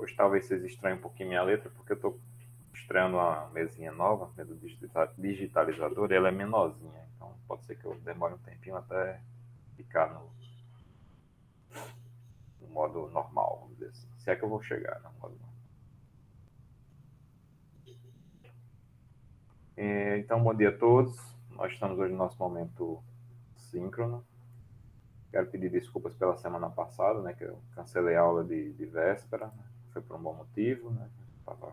Hoje talvez vocês estranhem um pouquinho minha letra, porque eu estou estreando uma mesinha nova, mesa digitalizadora, e ela é menorzinha. Então pode ser que eu demore um tempinho até ficar no modo normal, vamos dizer assim. Se é que eu vou chegar no modo normal. Então, bom dia a todos. Nós estamos hoje no nosso momento síncrono. Quero pedir desculpas pela semana passada, né, que eu cancelei a aula de véspera. Né? Foi por um bom motivo, né? Estava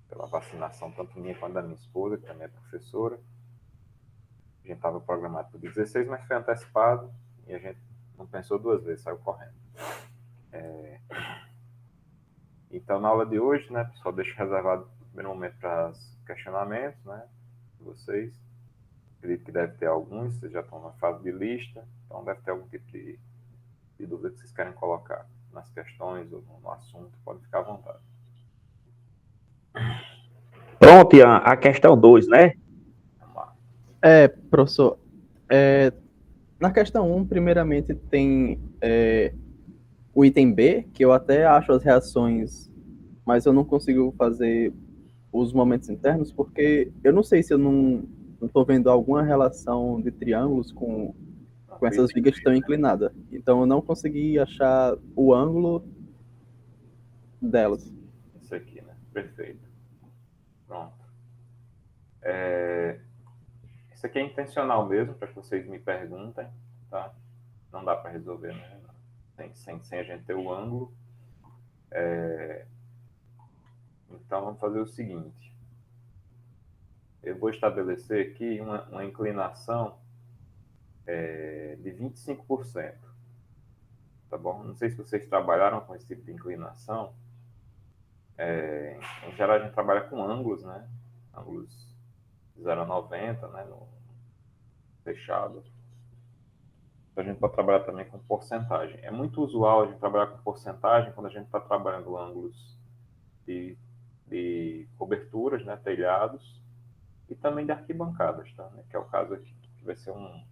pela vacinação tanto minha quanto da minha esposa, que também é professora. A gente estava programado para o 16, mas foi antecipado e a gente não pensou duas vezes, saiu correndo. Então, na aula de hoje, né, pessoal, deixo reservado no primeiro momento para os questionamentos, né, de vocês. Acredito que deve ter alguns, vocês já estão na fase de lista, então deve ter algum tipo de dúvida que vocês querem colocar nas questões ou no assunto, pode ficar à vontade. Pronto, Ian, a questão 2, né? Vamos lá. Professor, na questão 1, primeiramente, tem o item B, que eu até acho as reações, mas eu não consigo fazer os momentos internos, porque eu não sei se eu não estou vendo alguma relação de triângulos com essas vigas que estão inclinadas. Então, eu não consegui achar o ângulo delas. Isso aqui, né? Perfeito. Pronto. Isso aqui é intencional mesmo, para que vocês me perguntem, tá? Não dá para resolver, né? Sem a gente ter o ângulo. Então, vamos fazer o seguinte. Eu vou estabelecer aqui uma inclinação de 25%. Tá bom? Não sei se vocês trabalharam com esse tipo de inclinação. Em geral, a gente trabalha com ângulos, né? Ângulos de 0 a 90, né? No fechado. A gente pode trabalhar também com porcentagem. É muito usual a gente trabalhar com porcentagem quando a gente está trabalhando ângulos de coberturas, né? Telhados, e também de arquibancadas, tá? Que é o caso aqui, que vai ser uma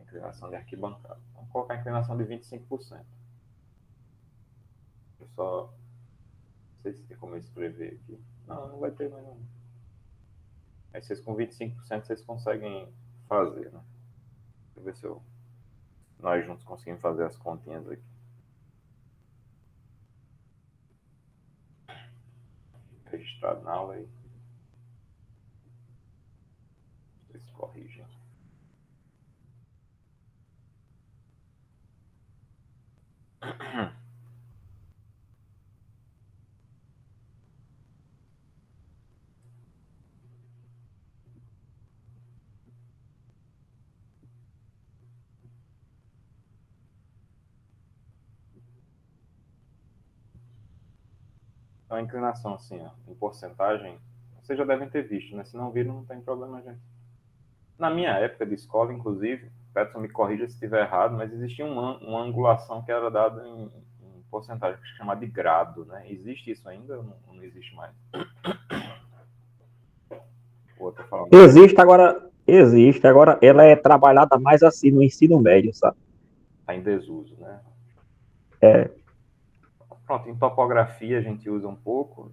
inclinação de arquibancada. Vamos colocar a inclinação de 25%. Eu só não sei se tem como escrever aqui. Não vai ter mais não. Aí vocês com 25% vocês conseguem fazer, né? Deixa eu ver se nós juntos conseguimos fazer as continhas aqui. Registrado na aula aí. Vocês corrigem. Então, a inclinação, assim, ó, em porcentagem, vocês já devem ter visto, né? Se não viram, não tem problema, gente. Na minha época de escola, inclusive, Peterson me corrija se estiver errado, mas existia uma angulação que era dada em porcentagem, que se chama de grado, né? Existe isso ainda ou não existe mais? Existe, agora ela é trabalhada mais assim no ensino médio, sabe? Está em desuso, né? Pronto, em topografia a gente usa um pouco,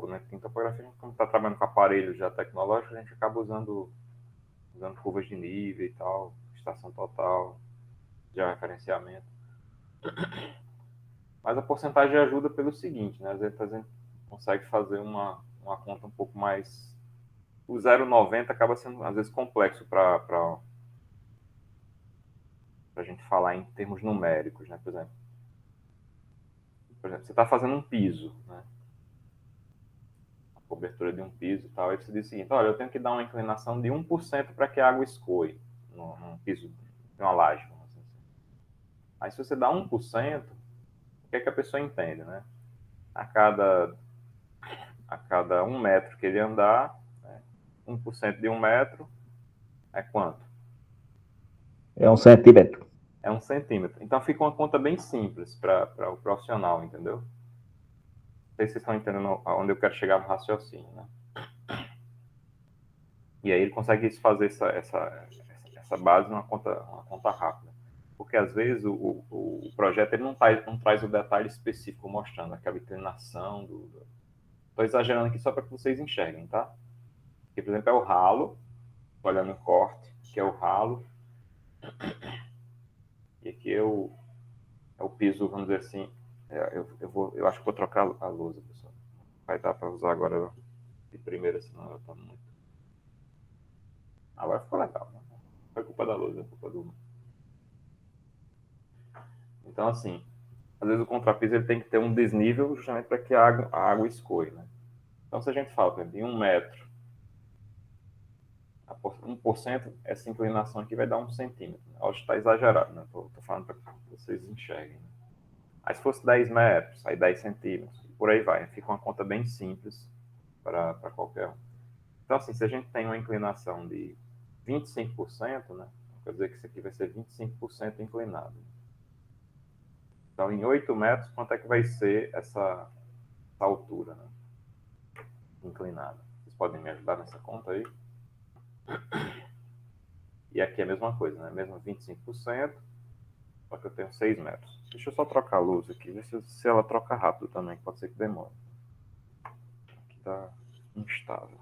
né? Porque em topografia, a gente, como está trabalhando com aparelhos já tecnológicos, a gente acaba usando curvas de nível e tal, estação total, georreferenciamento. Mas a porcentagem ajuda pelo seguinte, né? Às vezes a gente consegue fazer uma conta um pouco mais... O 0,90 acaba sendo, às vezes, complexo para a gente falar em termos numéricos, né? Por exemplo, você está fazendo um piso, né? A cobertura de um piso e tal, aí você diz o seguinte, olha, eu tenho que dar uma inclinação de 1% para que a água escoe num piso de uma laje. Assim. Aí se você dá 1%, o que é que a pessoa entende, né? A cada 1 metro que ele andar, né, 1% de 1 metro é quanto? é 1 centímetro. É 1 centímetro. Então fica uma conta bem simples para o profissional, entendeu? Não sei se vocês estão entendendo onde eu quero chegar no raciocínio, né? E aí ele consegue fazer essa base numa conta rápida. porque às vezes o projeto ele não traz o detalhe específico mostrando aquela inclinação Estou exagerando aqui só para que vocês enxerguem, tá? Aqui, por exemplo, é o ralo, olhando o corte, que é o ralo, e aqui é o piso, vamos dizer assim. Eu acho que vou trocar a lousa, pessoal. Vai dar para usar agora de primeira, senão ela está muito. Agora ficou legal, né? Não foi culpa da lousa, é culpa do. Então, assim, às vezes o contrapiso ele tem que ter um desnível justamente para que a água escoe, né? Então, se a gente fala, por exemplo, em 1 metro, 1%, essa inclinação aqui vai dar 1 centímetro. Acho que está exagerado, né? Estou falando para que vocês enxerguem. Né? Aí se fosse 10 metros, aí 10 centímetros, e por aí vai. Fica uma conta bem simples para qualquer um. Então, assim, se a gente tem uma inclinação de 25%, né? Quer dizer que isso aqui vai ser 25% inclinado. Então, em 8 metros, quanto é que vai ser essa altura, né? Inclinada? Vocês podem me ajudar nessa conta aí? E aqui é a mesma coisa, né? Mesmo 25%, só que eu tenho 6 metros. Deixa eu só trocar a luz aqui, ver se ela troca rápido também, pode ser que demore. Aqui está instável.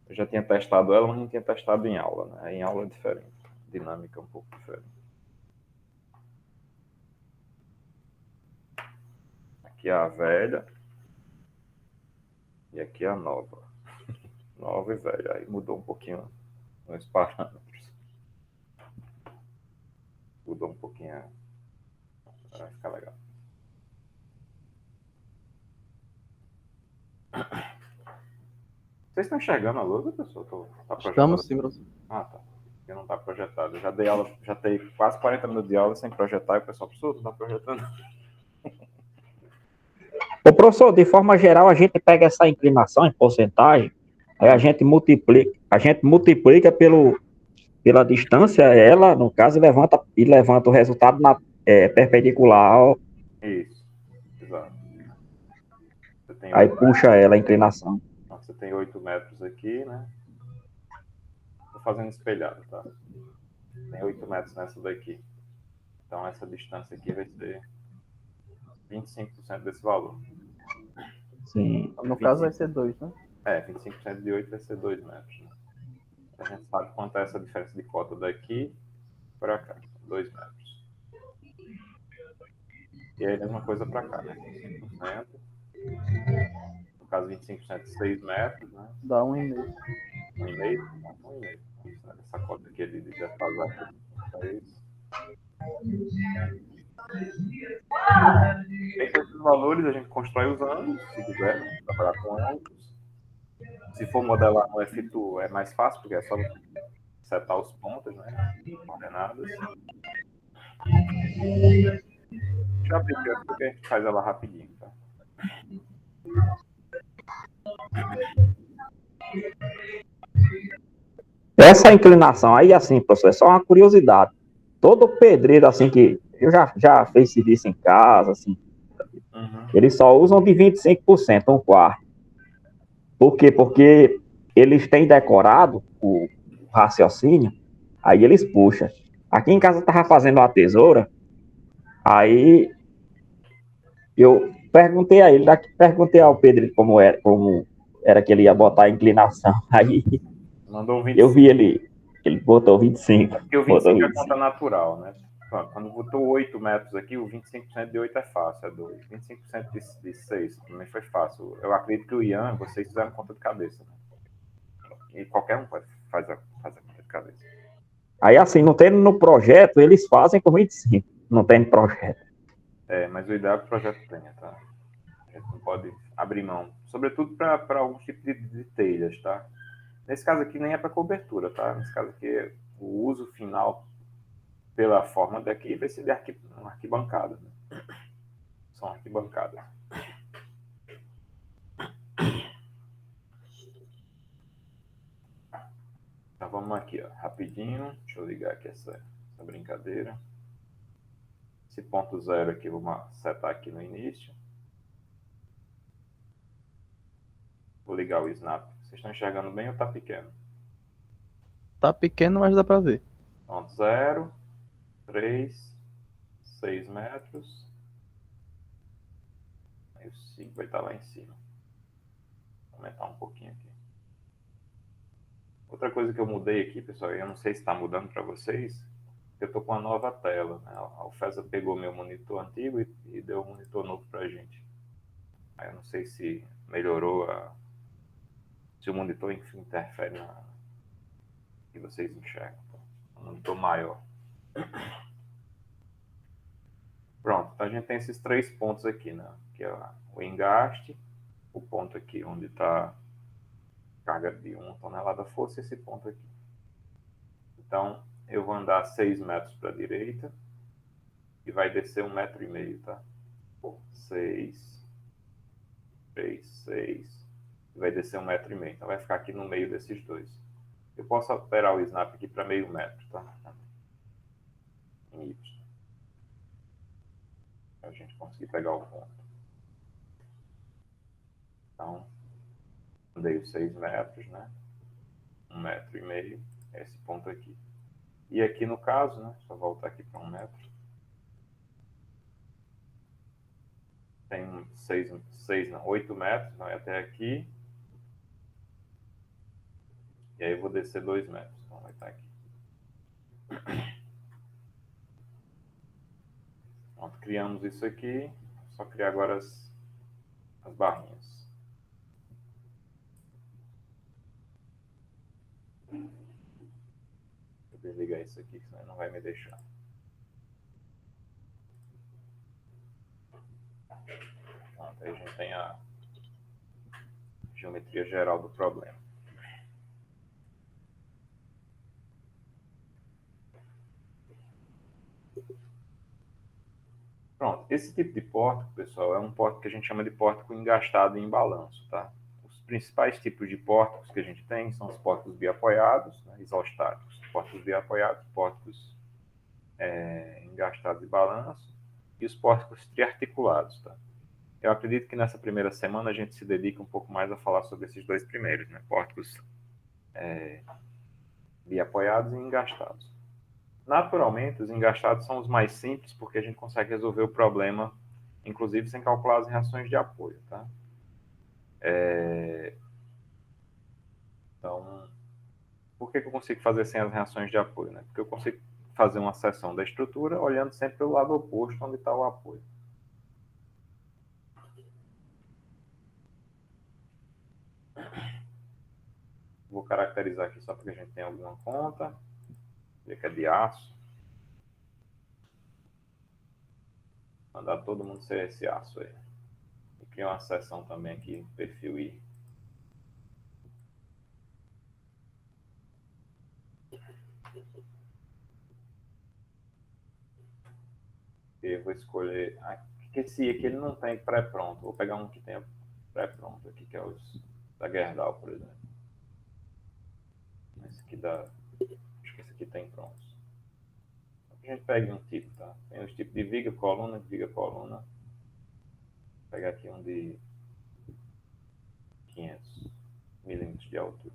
Eu já tinha testado ela, mas não tinha testado em aula, né? Em aula é diferente, dinâmica é um pouco diferente. Aqui é a velha e aqui é a nova. Nova e velha, aí mudou um pouquinho os parâmetros. Mudou um pouquinho, vai ficar legal. Vocês estão enxergando a luz, pessoal? Tá Estamos sim, professor. Ah, tá. Porque não tá projetado. Eu já dei aula, já dei quase 40 minutos de aula sem projetar, e o pessoal, professor, não tá projetando. Ô, professor, de forma geral, a gente pega essa inclinação em porcentagem, aí a gente multiplica pela distância, ela, no caso, e levanta o resultado perpendicular, Isso, exato. aí puxa ela, a inclinação. Você tem 8 metros aqui, né? Tô fazendo espelhado, tá? Tem 8 metros nessa daqui. Então, essa distância aqui vai ser 25% desse valor. Sim. No caso vai ser 2, né? 25% de 8 vai ser 2 metros. Né? A gente sabe quanto é essa diferença de cota daqui para cá. 2 metros. E aí a mesma coisa para cá, né? 25%. No caso, 25% de 6 metros, né? Dá 1,5. 1,5? 1,5. Essa cota aqui de defasagem. É isso. Feito esses valores, a gente constrói os ângulos, se quiser, né? Trabalhar com ângulos. Se for modelar no F2 é mais fácil, porque é só setar os pontos, né? Coordenadas. Já apliquei aqui, porque a gente faz ela rapidinho, tá? Essa inclinação aí, assim, professor, é só uma curiosidade. Todo pedreiro, assim, que eu já fez serviço em casa, assim, eles só usam de 25%, um quarto. Por quê? Porque eles têm decorado o raciocínio, aí eles puxam. Aqui em casa eu tava fazendo uma tesoura, aí eu perguntei ao Pedro como era que ele ia botar a inclinação. Aí Mandou um 25. eu vi ele botou 25. Porque o 25 é a conta natural, né? Quando botou 8 metros aqui, o 25% de 8 é fácil, é 2. 25% de 6 também foi fácil. Eu acredito que o Ian, vocês fizeram conta de cabeça. Né? E qualquer um faz a conta de cabeça. Aí assim, não tendo no projeto, eles fazem com 25. Não tem projeto. Mas o ideal é que o projeto tenha, tá? A gente não pode abrir mão. Sobretudo para alguns tipos de telhas, tá? Nesse caso aqui nem é para cobertura, tá? Nesse caso aqui, o uso final pela forma daqui vai ser de arquibancada. Né? São arquibancadas. Então vamos aqui, ó, rapidinho. Deixa eu ligar aqui essa brincadeira. Esse ponto zero aqui, vamos setar aqui no início. Vou ligar o snap. Vocês estão enxergando bem ou tá pequeno? Tá pequeno, mas dá pra ver. Ponto zero. 3, 6 metros. Aí o 5 vai estar lá em cima. Vou aumentar um pouquinho aqui. Outra coisa que eu mudei aqui, pessoal, eu não sei se está mudando para vocês, eu estou com uma nova tela, né? A UFESA pegou meu monitor antigo e deu um monitor novo para a gente. Aí eu não sei se melhorou, se o monitor, enfim, interfere na que vocês enxergam. Um monitor maior. Pronto, então a gente tem esses 3 pontos aqui, né? Que é o engaste, o ponto aqui onde está carga de 1 tonelada força, esse ponto aqui. Então, eu vou andar 6 metros para a direita e vai descer 1,5 metro, tá? 6, 3, 6, e vai descer 1,5 metro. Então, vai ficar aqui no meio desses dois. Eu posso alterar o snap aqui para meio metro, tá? Em Y. Para a gente conseguir pegar o ponto. Então, andei os 6 metros, né? 1,5 metro, esse ponto aqui. E aqui no caso, né? Só voltar aqui para 1 metro. Tem 8 metros, vai até aqui. E aí eu vou descer 2 metros. Então vai estar aqui. Pronto, criamos isso aqui. Só criar agora as barrinhas. Vou desligar isso aqui, senão ele não vai me deixar. Pronto, aí a gente tem a geometria geral do problema. Pronto, esse tipo de pórtico, pessoal, é um pórtico que a gente chama de pórtico engastado em balanço, tá? Os principais tipos de pórticos que a gente tem são os pórticos biapoiados, né, isostáticos, pórticos biapoiados, pórticos engastados em balanço e os pórticos triarticulados, tá? Eu acredito que nessa primeira semana a gente se dedica um pouco mais a falar sobre esses dois primeiros, né? Pórticos biapoiados e engastados. Naturalmente, os engastados são os mais simples porque a gente consegue resolver o problema, inclusive sem calcular as reações de apoio, tá? Então, por que eu consigo fazer sem as reações de apoio, né? Porque eu consigo fazer uma seção da estrutura olhando sempre pelo lado oposto onde está o apoio. Vou caracterizar aqui só porque a gente tem alguma conta. Ver que é de aço. Mandar todo mundo ser esse aço aí. E criar uma seção também aqui, perfil I. Eu vou escolher. Esse aqui ele não tem pré-pronto. Vou pegar um que tenha pré-pronto aqui, que é os da Gerdau, por exemplo. Esse aqui dá. Acho que esse aqui tem prontos. A gente pega um tipo, tá? Tem os tipos de viga, coluna, viga, coluna. Vou pegar aqui um de 500 milímetros de altura.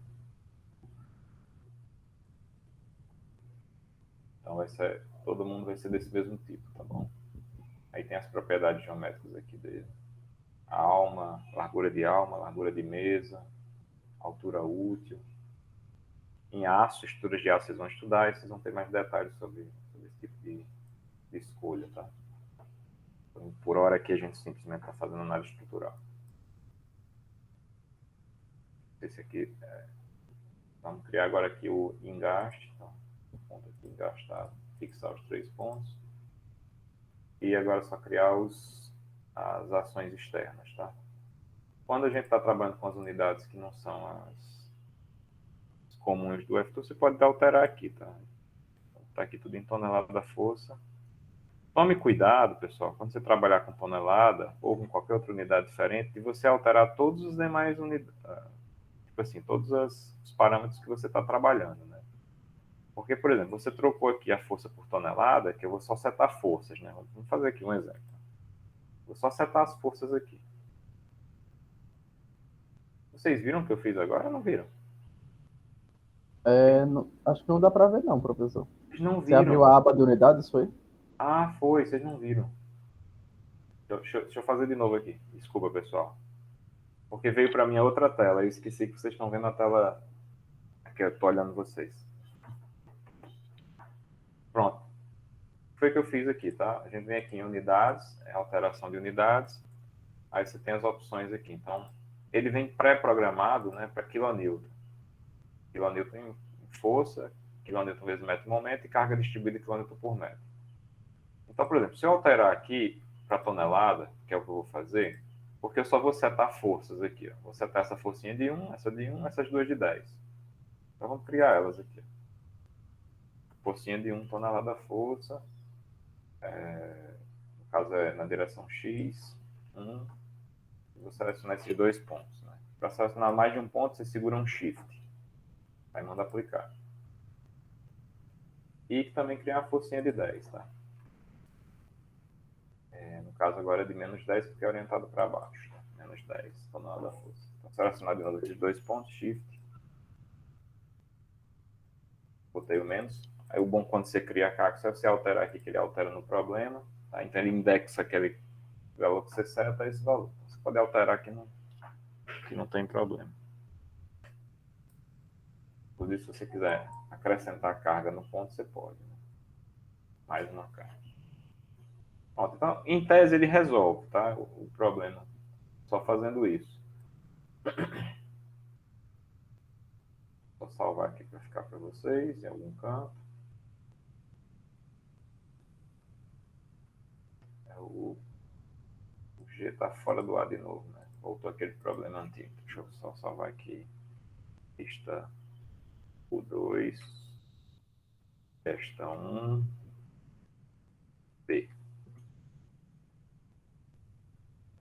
Então todo mundo vai ser desse mesmo tipo, tá bom? Aí tem as propriedades geométricas aqui dele. A alma, largura de mesa, altura útil. Em aço, estruturas de aço vocês vão estudar e vocês vão ter mais detalhes sobre esse tipo de escolha, tá? Então, por hora aqui a gente simplesmente está fazendo análise estrutural. Esse aqui vamos criar agora aqui o engaste, então, o ponto aqui engastado, fixar os 3 pontos. E agora é só criar as ações externas, tá? Quando a gente está trabalhando com as unidades que não são as comuns do F2, você pode alterar aqui, tá? Tá aqui tudo em tonelada da força. Tome cuidado, pessoal, quando você trabalhar com tonelada ou com qualquer outra unidade diferente, de você alterar todos os demais unidades, tipo assim, todos os parâmetros que você está trabalhando, né? Porque, por exemplo, você trocou aqui a força por tonelada, que eu vou só setar forças, né? Vamos fazer aqui um exemplo. Vou só setar as forças aqui. Vocês viram o que eu fiz agora ou não viram? Acho que não dá para ver não, professor. Vocês não Você abriu viram. a aba de unidades, foi? Ah, foi, vocês não viram. Deixa eu fazer de novo aqui. Desculpa, pessoal. Porque veio para minha outra tela. Eu esqueci que vocês estão vendo a tela que eu estou olhando vocês. Pronto. Foi o que eu fiz aqui, tá? A gente vem aqui em unidades, é alteração de unidades. Aí você tem as opções aqui. Então, ele vem pré-programado, né, para quilonewton. Quilonewton em força, quilonewton vezes metro momento e carga distribuída em quilonewton por metro. Então, por exemplo, se eu alterar aqui para tonelada, que é o que eu vou fazer, porque eu só vou setar forças aqui. Ó. Vou setar essa forcinha de 1, essa de 1, essas duas de 10. Então, vamos criar elas aqui. Forcinha de 1 tonelada força. No caso, é na direção X. 1. Vou selecionar esses 2 pontos. Né? Para selecionar mais de um ponto, você segura um Shift. Aí manda aplicar. E também criar uma forcinha de 10, tá? No caso agora é de menos 10, porque é orientado para baixo. Tá? Menos 10, tonelada força. Então, selecionar de novo esses 2 pontos, Shift. Botei o menos. Aí o bom quando você cria a carga, se você alterar aqui, que ele altera no problema. Tá? Então ele indexa aquele valor que você seta, esse valor. Você pode alterar aqui, que não tem problema. Por isso, se você quiser acrescentar carga no ponto, você pode. Né? Mais uma carga. Pronto, então, em tese, ele resolve, tá? O problema. Só fazendo isso. Vou salvar aqui para ficar para vocês, em algum canto. O G está fora do ar de novo, né? Voltou aquele problema antigo. Deixa eu só salvar aqui. Pista U2. Questão 1. B.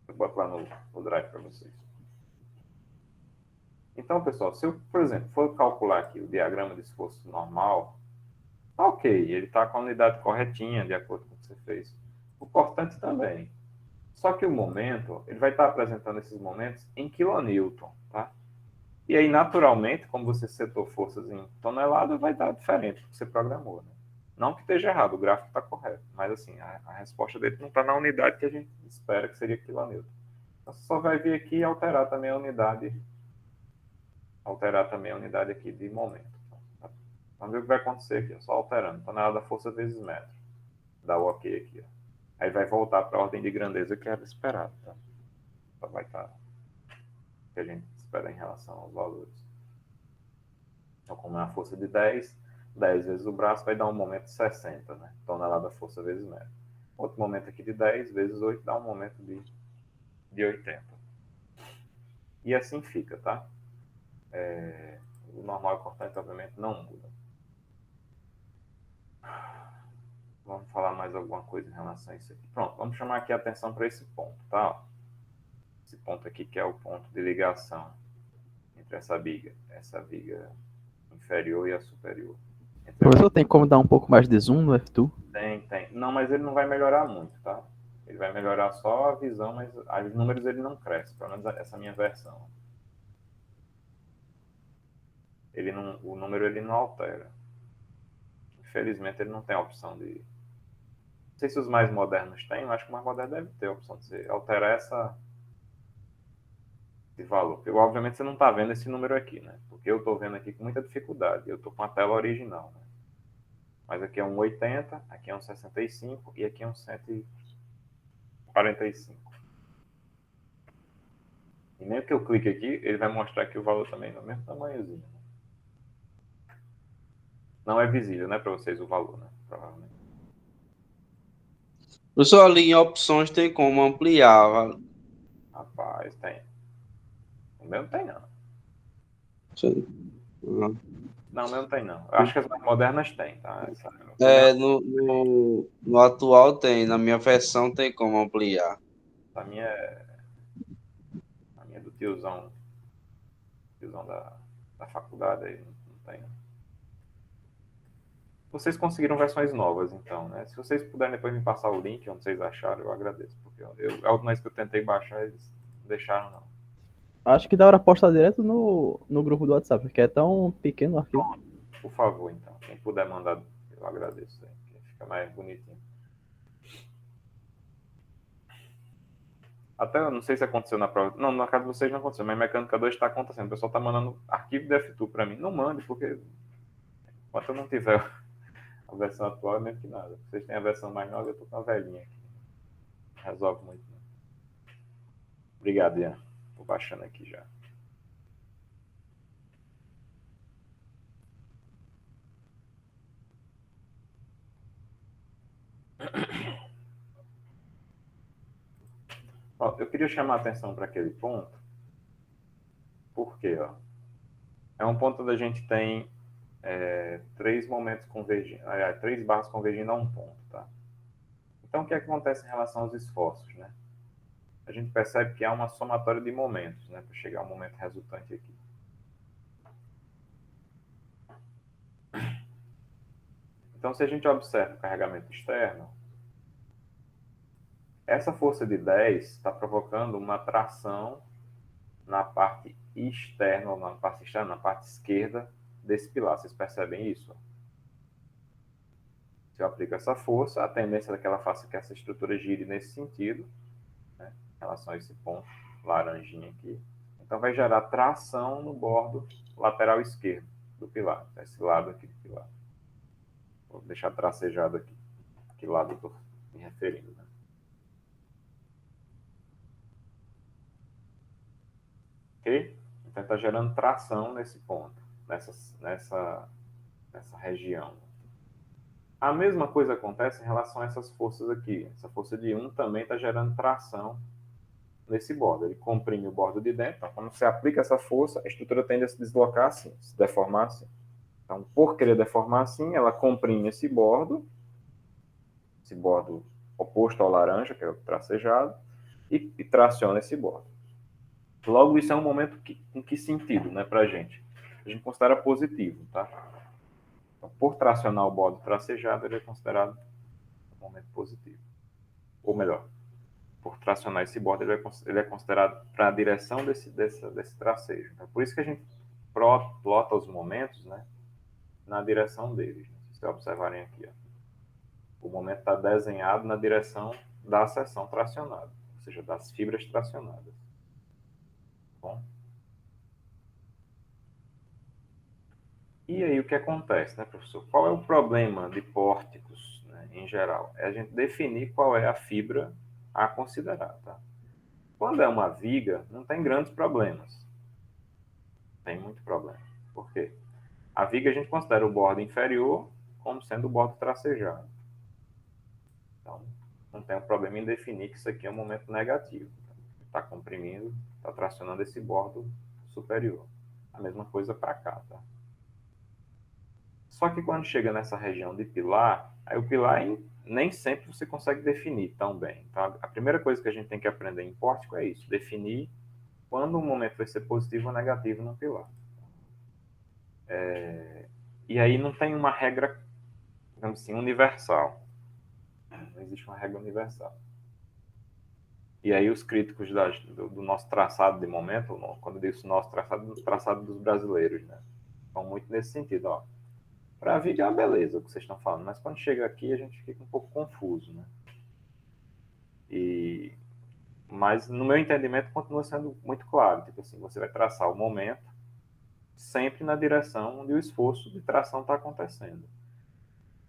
Eu boto lá no Drive para vocês. Então, pessoal, se eu, por exemplo, for calcular aqui o diagrama de esforço normal, tá ok, ele está com a unidade corretinha, de acordo com o que você fez. O cortante também. Só que o momento, ele vai estar apresentando esses momentos em quilonewton, tá? E aí, naturalmente, como você setou forças em tonelada, vai dar diferente do que você programou, né? Não que esteja errado, o gráfico está correto, mas assim, a resposta dele não está na unidade que a gente espera que seria quilonewton. Então, você só vai vir aqui e alterar também a unidade aqui de momento. Tá? Vamos ver o que vai acontecer aqui, ó, só alterando. Tonelada força vezes metro. Dá o ok aqui, ó. Aí vai voltar para a ordem de grandeza que era esperado, tá? Só vai estar o que a gente espera em relação aos valores. Então, como é uma força de 10 vezes o braço vai dar um momento de 60, né? Tonelada força vezes metro. Outro momento aqui de 10 vezes 8 dá um momento de 80. E assim fica, tá? O normal e cortante, obviamente, não muda. Vamos falar mais alguma coisa em relação a isso aqui. Pronto, vamos chamar aqui a atenção para esse ponto, tá? Esse ponto aqui que é o ponto de ligação entre essa viga inferior e a superior. Professor, tem como dar um pouco mais de zoom no F2? Tem. Não, mas ele não vai melhorar muito, tá? Ele vai melhorar só a visão, mas os números ele não cresce, pelo menos essa minha versão. O número ele não altera. Infelizmente ele não tem a opção de... Não sei se os mais modernos têm, eu acho que o mais moderno deve ter a opção de você alterar esse valor. Porque, obviamente você não está vendo esse número aqui, né? Porque eu estou vendo aqui com muita dificuldade. Eu estou com a tela original, né? Mas aqui é um 80, aqui é um 65 e aqui é um 145. E nem que eu clique aqui, ele vai mostrar aqui o valor também no mesmo tamanhozinho. Não é visível, né, para vocês o valor, né? Provavelmente. Professor, ali em opções tem como ampliar. Rapaz, tem. O meu não tem, não. Sim. Não, o meu não tem, não. Eu acho que as mais modernas têm, tá? No atual tem, na minha versão tem como ampliar. A minha é do tiozão da faculdade aí, não tem, não. Vocês conseguiram versões novas, então, né? Se vocês puderem depois me passar o link onde vocês acharam, eu agradeço. Porque a última vez que eu tentei baixar, eles não deixaram, não. Acho que dá hora postar direto no grupo do WhatsApp, porque é tão pequeno o arquivo. Por favor, então. Quem puder mandar Eu agradeço aí, que fica mais bonitinho. Até, eu não sei se aconteceu na prova. Não, na casa de vocês não aconteceu, mas Mecânica 2 está acontecendo. O pessoal está mandando arquivo de FTU para mim. Não mande, porque enquanto eu não tiver a versão atual, é mesmo que nada. Vocês têm a versão mais nova, eu estou com a velhinha aqui. Resolve muito. Né? Obrigado, Ian. Estou baixando aqui já. Ó, eu queria chamar a atenção para aquele ponto, porque ó, é um ponto onde a gente tem três momentos convergindo, três barras convergindo a um ponto, tá? Então, o que acontece em relação aos esforços, né? A gente percebe que há uma somatória de momentos, né, para chegar ao momento resultante aqui. Então, se a gente observa o carregamento externo, essa força de 10 está provocando uma tração na parte externa, ou na parte externa, na parte esquerda desse pilar. Vocês percebem isso? Se eu aplico essa força, a tendência é que ela faça que essa estrutura gire nesse sentido, né, em relação a esse ponto laranjinha aqui. Então, vai gerar tração no bordo lateral esquerdo do pilar, esse lado aqui do pilar. Vou deixar tracejado aqui, que lado eu estou me referindo. Né? Ok? Então, está gerando tração nesse ponto, nessa região. A mesma coisa acontece em relação a essas forças aqui. Essa força de 1 também está gerando tração nesse bordo. Ele comprime o bordo de dentro. Então, quando você aplica essa força, a estrutura tende a se deslocar assim, se deformar assim. Então, por querer deformar assim, ela comprime esse bordo oposto ao laranja, que é o tracejado, e traciona esse bordo. Logo, isso é um momento em que sentido, né, para a gente? A gente considera positivo, tá? Então, por tracionar o bordo tracejado, ele é considerado um momento positivo. Ou melhor, por tracionar esse bordo, ele é considerado para a direção desse tracejo. Então, por isso que a gente plota os momentos, né, na direção deles. Se vocês observarem aqui, ó, o momento está desenhado na direção da seção tracionada, ou seja, das fibras tracionadas. Bom? E aí o que acontece, né, professor? Qual é o problema de pórticos, né, em geral? É a gente definir qual é a fibra a considerar, tá? Quando é uma viga, não tem grandes problemas. Tem muito problema. Por quê? A viga a gente considera o bordo inferior como sendo o bordo tracejado. Então, não tem um problema em definir que isso aqui é um momento negativo. Está comprimindo, está tracionando esse bordo superior. A mesma coisa para cá, tá? Só que quando chega nessa região de pilar, aí o pilar nem sempre você consegue definir tão bem. Então, a primeira coisa que a gente tem que aprender em pórtico é isso, definir quando um momento vai ser positivo ou negativo no pilar. E aí não tem uma regra, digamos assim, universal. Não existe uma regra universal. E aí os críticos do nosso traçado de momento, quando eu digo nosso traçado dos brasileiros, né? Vão muito nesse sentido, ó. Para a vida é uma beleza o que vocês estão falando, mas quando chega aqui a gente fica um pouco confuso, né? Mas no meu entendimento continua sendo muito claro, tipo assim, você vai traçar o momento sempre na direção onde o esforço de tração está acontecendo.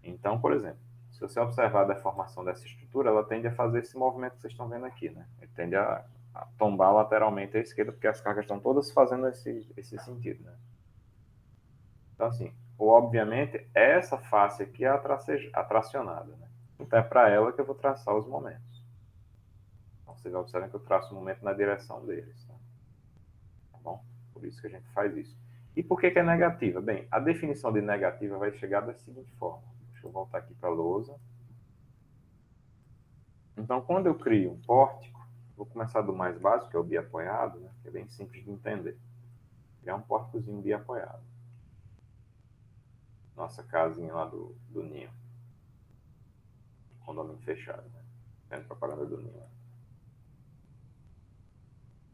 Então, por exemplo, se você observar a deformação dessa estrutura, ela tende a fazer esse movimento que vocês estão vendo aqui, né? Ele tende a tombar lateralmente à esquerda, porque as cargas estão todas fazendo esse sentido, né? Então, assim, obviamente, essa face aqui é a tracionada, né? Então, é para ela que eu vou traçar os momentos. Então, vocês observam que eu traço o momento na direção deles, tá bom? Por isso que a gente faz isso. E por que é negativa? Bem, a definição de negativa vai chegar da seguinte forma. Deixa eu voltar aqui para a lousa. Então, quando eu crio um pórtico, vou começar do mais básico, que é o biapoiado, né? Que é bem simples de entender. Criar um pórticozinho biapoiado. Nossa casinha lá do Ninho. Condomínio fechado, né? Tendo propaganda do Ninho.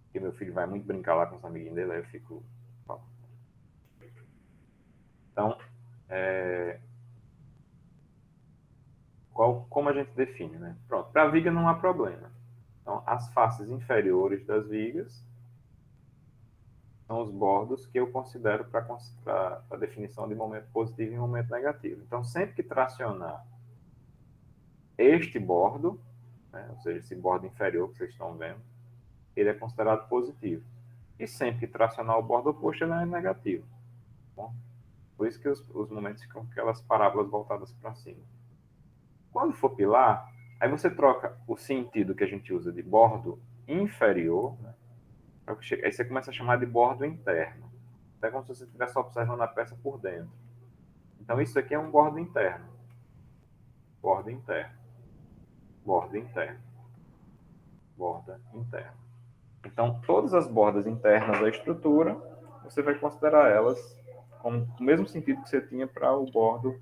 Porque meu filho vai muito brincar lá com os amiguinhos dele, aí eu fico... Então, como a gente define, né? Pronto, para a viga não há problema. Então, as faces inferiores das vigas são os bordos que eu considero para a definição de momento positivo e momento negativo. Então, sempre que tracionar este bordo, né, ou seja, esse bordo inferior que vocês estão vendo, ele é considerado positivo. E sempre que tracionar o bordo oposto, ele é negativo. Bom, por isso que os momentos ficam com aquelas parábolas voltadas para cima. Quando for pilar, aí você troca o sentido que a gente usa de bordo inferior, né? Aí você começa a chamar de bordo interno. É como se você estivesse observando a peça por dentro. Então isso aqui é um bordo interno. Bordo interno. Borda interno. Borda interna. Então todas as bordas internas da estrutura, você vai considerar elas com o mesmo sentido que você tinha para o bordo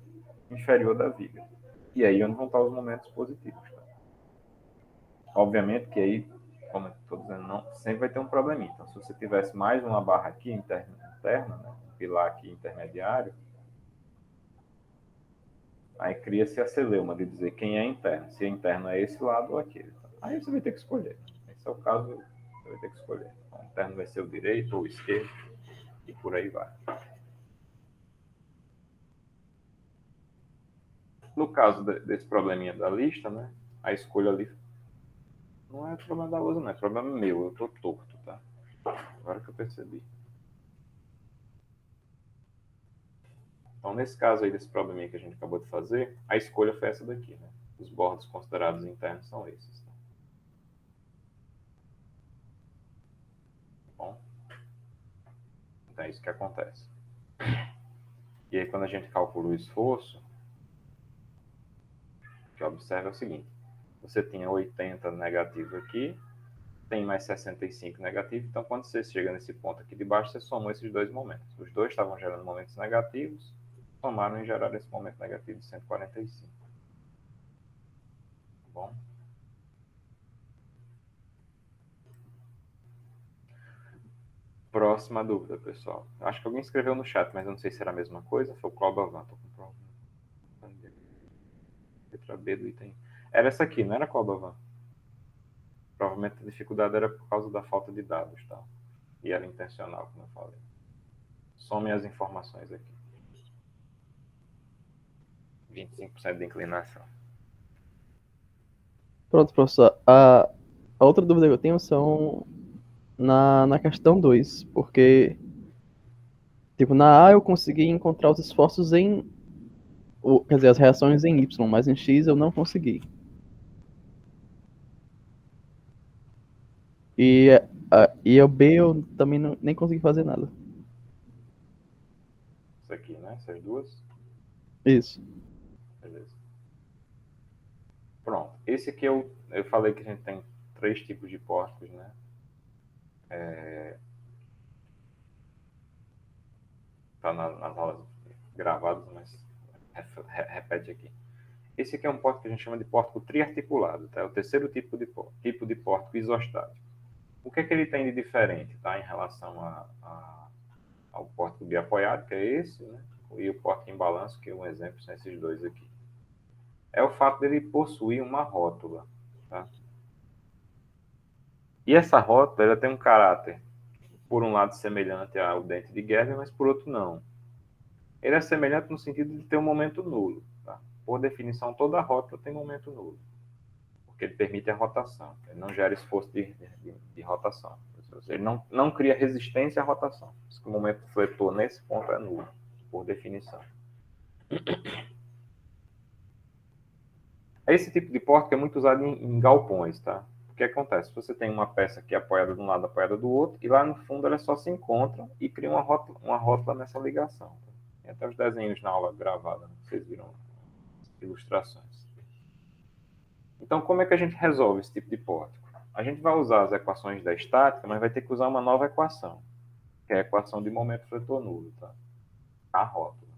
inferior da viga. E aí onde vão estar os momentos positivos. Tá? Obviamente que aí, como eu estou dizendo, não, sempre vai ter um probleminha. Então, se você tivesse mais uma barra aqui interna, né, um pilar aqui intermediário, aí cria-se a celeuma de dizer quem é interno. Se é interno é esse lado ou aquele. Aí você vai ter que escolher. Esse é o caso, você vai ter que escolher. Então, o interno vai ser o direito ou o esquerdo, e por aí vai. No caso desse probleminha da lista, né, a escolha ali não é problema da lousa, não, é problema meu, eu tô torto, tá? Agora que eu percebi. Então, nesse caso aí, desse probleminha que a gente acabou de fazer, a escolha foi essa daqui, né? Os bordos considerados internos são esses. Tá bom? Então, é isso que acontece. E aí, quando a gente calcula o esforço, o que observa é o seguinte. Você tinha 80 negativo aqui, tem mais 65 negativo, então quando você chega nesse ponto aqui de baixo, você somou esses dois momentos. Os dois estavam gerando momentos negativos, somaram e geraram esse momento negativo de 145. Tá bom? Próxima dúvida, pessoal. Acho que alguém escreveu no chat, mas eu não sei se era a mesma coisa. Foi o Clobavan. Estou com problema. Letra B do item. Era essa aqui, não era Clobavan? Provavelmente a dificuldade era por causa da falta de dados, tá? E era intencional, como eu falei. Some as informações aqui. 25% de inclinação. Pronto, professor. A outra dúvida que eu tenho são na questão 2, porque tipo, na A eu consegui encontrar os esforços quer dizer, as reações em Y, mas em X eu não consegui. E o B eu também nem consegui fazer nada. Isso aqui, né? Essas duas. Isso. Beleza. Pronto. Esse aqui eu falei que a gente tem 3 tipos de pórticos, né? Tá nas aulas gravadas, mas repete aqui. Esse aqui é um pórtico que a gente chama de pórtico triarticulado, tá? É o terceiro tipo de pórtico isostático. O que é que ele tem de diferente, tá? Em relação ao pórtico biapoiado, que é esse, né? E o pórtico em balanço, que é um exemplo, são esses dois aqui. É o fato dele possuir uma rótula, tá? E essa rótula, ela tem um caráter, por um lado, semelhante ao dente de Gerber, mas por outro não. Ele é semelhante no sentido de ter um momento nulo, tá? Por definição, toda rótula tem momento nulo, porque ele permite a rotação, ele não gera esforço de rotação. Ele não cria resistência à rotação. O momento fletor nesse ponto é nulo, por definição. Esse tipo de pórtico é muito usado em galpões, tá? O que acontece? Você tem uma peça que é apoiada de um lado, apoiada do outro, e lá no fundo elas só se encontram e criam uma rótula nessa ligação. Tá? Tem até os desenhos na aula gravada, né? Vocês viram as ilustrações. Então, como é que a gente resolve esse tipo de pórtico? A gente vai usar as equações da estática, mas vai ter que usar uma nova equação, que é a equação de momento fletor nulo, tá? A rótula.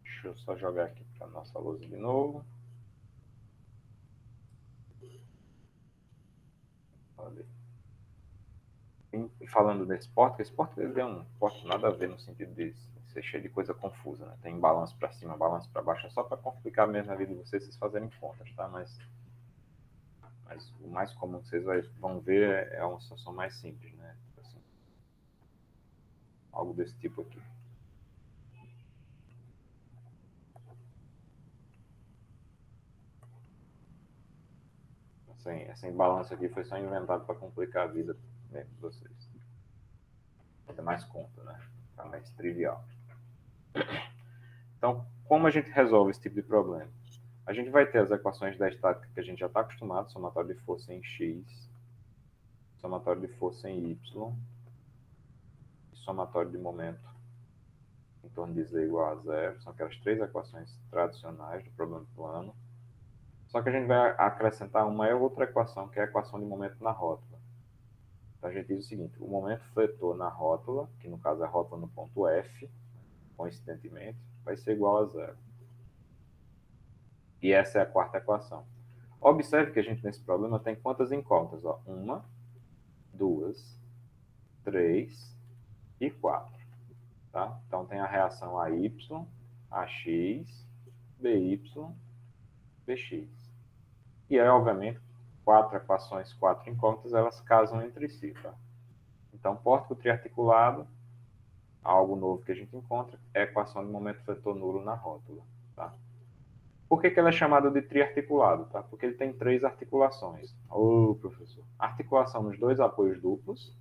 Deixa eu só jogar aqui para a nossa lousa de novo. falando desse pórtico, esse pórtico ele é um pórtico nada a ver no sentido de ser cheio de coisa confusa, né? Tem balanço para cima, balanço para baixo, é só para complicar mesmo a vida de vocês fazerem contas, tá? Mas o mais comum que vocês vão ver é uma situação mais simples, né? Assim, algo desse tipo aqui. Esse balanço aqui foi só inventado para complicar a vida mesmo de vocês. É mais conta, né? Tá mais trivial. Então, como a gente resolve esse tipo de problema? A gente vai ter as equações da estática que a gente já está acostumado, somatório de força em x, somatório de força em y, e somatório de momento em torno de z igual a zero. São aquelas três equações tradicionais do problema plano. Só que a gente vai acrescentar uma outra equação, que é a equação de momento na rótula. Então a gente diz o seguinte: o momento fletor na rótula, que no caso é a rótula no ponto F, coincidentemente, vai ser igual a zero. E essa é a quarta equação. Observe que a gente nesse problema tem quantas incógnitas? Ó? 1, 2, 3 e 4. Tá? Então tem a reação AY, AX, BY, BX. E aí, obviamente, quatro equações, quatro incógnitas, elas casam entre si. Tá? Então, pórtico triarticulado, algo novo que a gente encontra, é a equação de momento fletor nulo na rótula. Tá? Por que ela é chamada de triarticulado? Tá? Porque ele tem três articulações. Professor. Articulação nos dois apoios duplos.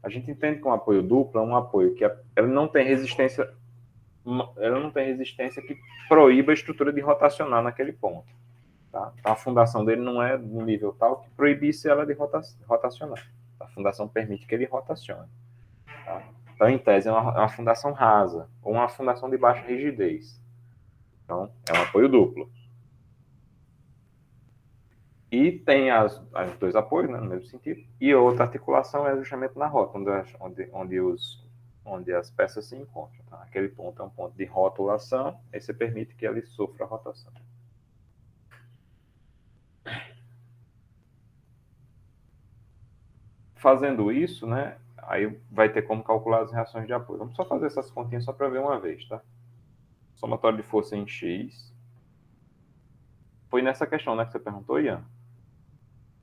A gente entende que um apoio duplo é um apoio que ela não tem resistência que proíba a estrutura de rotacionar naquele ponto. Tá? Então, a fundação dele não é de um nível tal que proibisse ela de rotacionar. A fundação permite que ele rotacione. Tá? Então, em tese, é uma fundação rasa, ou uma fundação de baixa rigidez. Então, é um apoio duplo. E tem os dois apoios, né, no mesmo sentido. E outra articulação é justamente na rótula, onde as peças se encontram. Tá? Aquele ponto é um ponto de rotulação, aí você permite que ele sofra a rotação. Fazendo isso, né, aí vai ter como calcular as reações de apoio. Vamos só fazer essas continhas só para ver uma vez, tá? Somatório de força em X. Foi nessa questão, né, que você perguntou, Ian?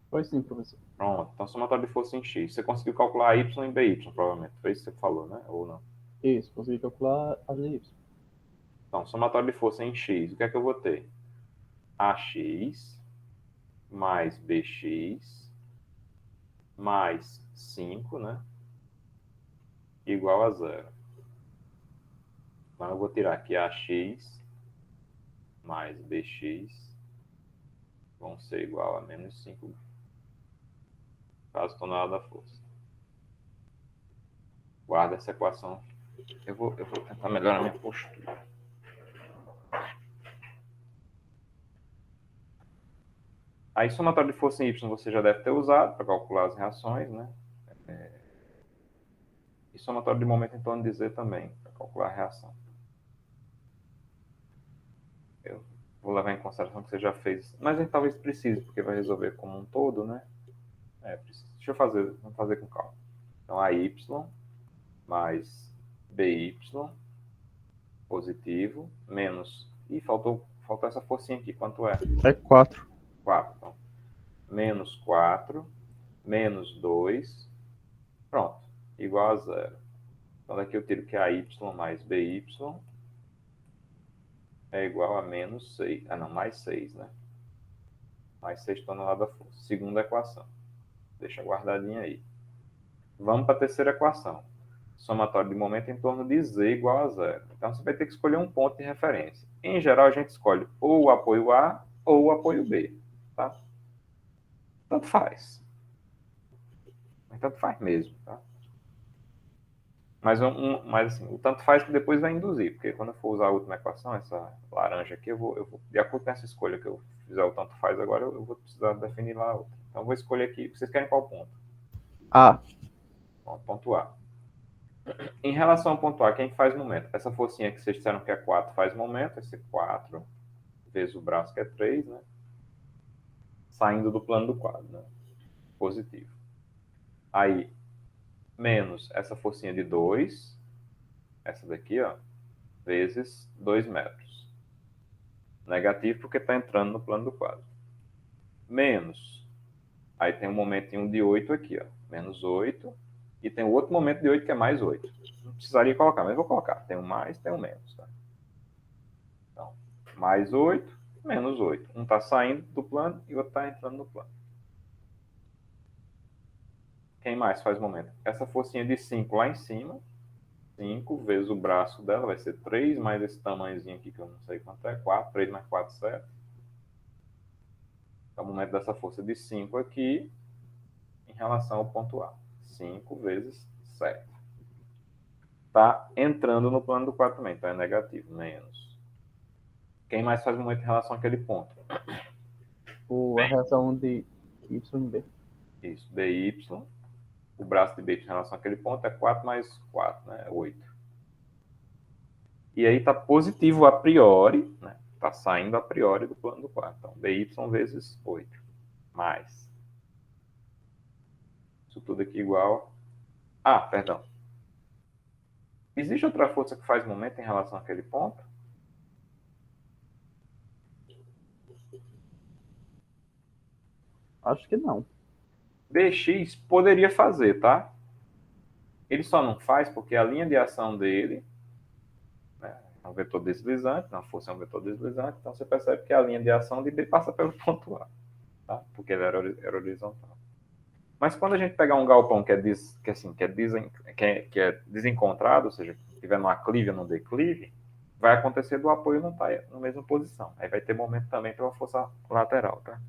Foi sim, professor. Pronto. Então, somatório de força em X. Você conseguiu calcular Y e BY, provavelmente. Foi isso que você falou, né? Ou não? Isso, consegui calcular as de Y. Então, somatório de força em X. O que é que eu vou ter? AX mais BX mais 5, né? Igual a zero. Então, eu vou tirar aqui AX mais BX vão ser igual a menos 5 caso tonelada da força. Guarda essa equação. Eu vou tentar melhorar minha postura. Aí, somatório de força em Y você já deve ter usado para calcular as reações, né? E somatório de momento em torno de Z também, para calcular a reação. Eu vou levar em consideração que você já fez, mas a gente talvez precise, porque vai resolver como um todo, né? Deixa eu fazer, vamos fazer com calma. Então, AY mais BY positivo, menos... Ih, faltou essa forcinha aqui, quanto é? É 4. 4. Então, menos 4, menos 2, pronto, igual a zero. Então, daqui eu tiro que AY mais BY é igual a menos 6. Ah, não, mais 6, né? Mais 6 toneladas da força. Segunda equação. Deixa guardadinha aí. Vamos para a terceira equação. Somatório de momento em torno de Z igual a zero. Então, você vai ter que escolher um ponto de referência. Em geral, a gente escolhe ou o apoio A ou o apoio B. Tá? Tanto faz. Mas tanto faz mesmo. Tá? Mas assim, o tanto faz que depois vai induzir. Porque quando eu for usar a última equação, essa laranja aqui, eu vou de acordo com essa escolha que eu fizer o tanto faz agora, eu vou precisar definir lá a outra. Então, eu vou escolher aqui. Vocês querem qual ponto? A. Bom, ponto A. Em relação ao ponto A, quem faz momento? Essa forcinha que vocês disseram que é 4 faz momento, vai ser 4 vezes o braço que é 3, né? Saindo do plano do quadro, né? Positivo. Aí, menos essa forcinha de 2, essa daqui, ó, vezes 2 metros. Negativo porque está entrando no plano do quadro. Menos, aí tem um momentinho de 8 aqui, ó, menos 8, e tem o outro momento de 8 que é mais 8. Não precisaria colocar, mas vou colocar. Tem um mais, tem um menos. Tá? Então, mais 8, menos 8. Um está saindo do plano e o outro está entrando no plano. Quem mais faz momento? Essa forcinha de 5 lá em cima, 5 vezes o braço dela, vai ser 3, mais esse tamanhozinho aqui, que eu não sei quanto é, 4, 3 mais 4, 7. É o momento dessa força de 5 aqui, em relação ao ponto A. 5 vezes 7. Está entrando no plano do 4 também, então é negativo, menos. Quem mais faz momento em relação àquele ponto? A reação de y e b. Isso, dy. O braço de b em relação àquele ponto é 4 mais 4, né? 8. E aí está positivo a priori, né? Está saindo a priori do plano do 4. Então, dy vezes 8. Mais. Isso tudo aqui igual. Ah, perdão. Existe outra força que faz momento em relação àquele ponto? Acho que não. Dx poderia fazer, tá? Ele só não faz porque a linha de ação dele, né, é um vetor deslizante, a força é um vetor deslizante, então você percebe que a linha de ação de B passa pelo ponto A, tá? Porque ele era horizontal. Mas quando a gente pegar um galpão que é desencontrado, ou seja, que estiver no aclive ou no declive, vai acontecer do apoio não estar na mesma posição. Aí vai ter momento também pela força lateral, tá?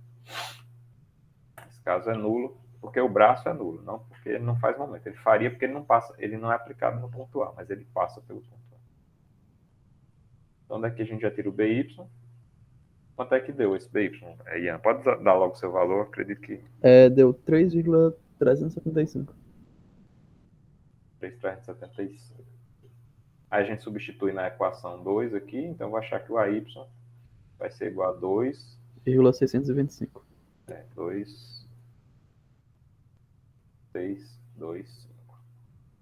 Nesse caso é nulo, porque o braço é nulo, não porque ele não faz momento. Ele faria porque ele não passa, ele não é aplicado no ponto A, mas ele passa pelo ponto A. Então daqui a gente já tira o BY. Quanto é que deu esse BY? Ian, pode dar logo o seu valor, acredito que... Deu 3,375. 3,375. Aí a gente substitui na equação 2 aqui, então eu vou achar que o AY vai ser igual a 2,625. 2,625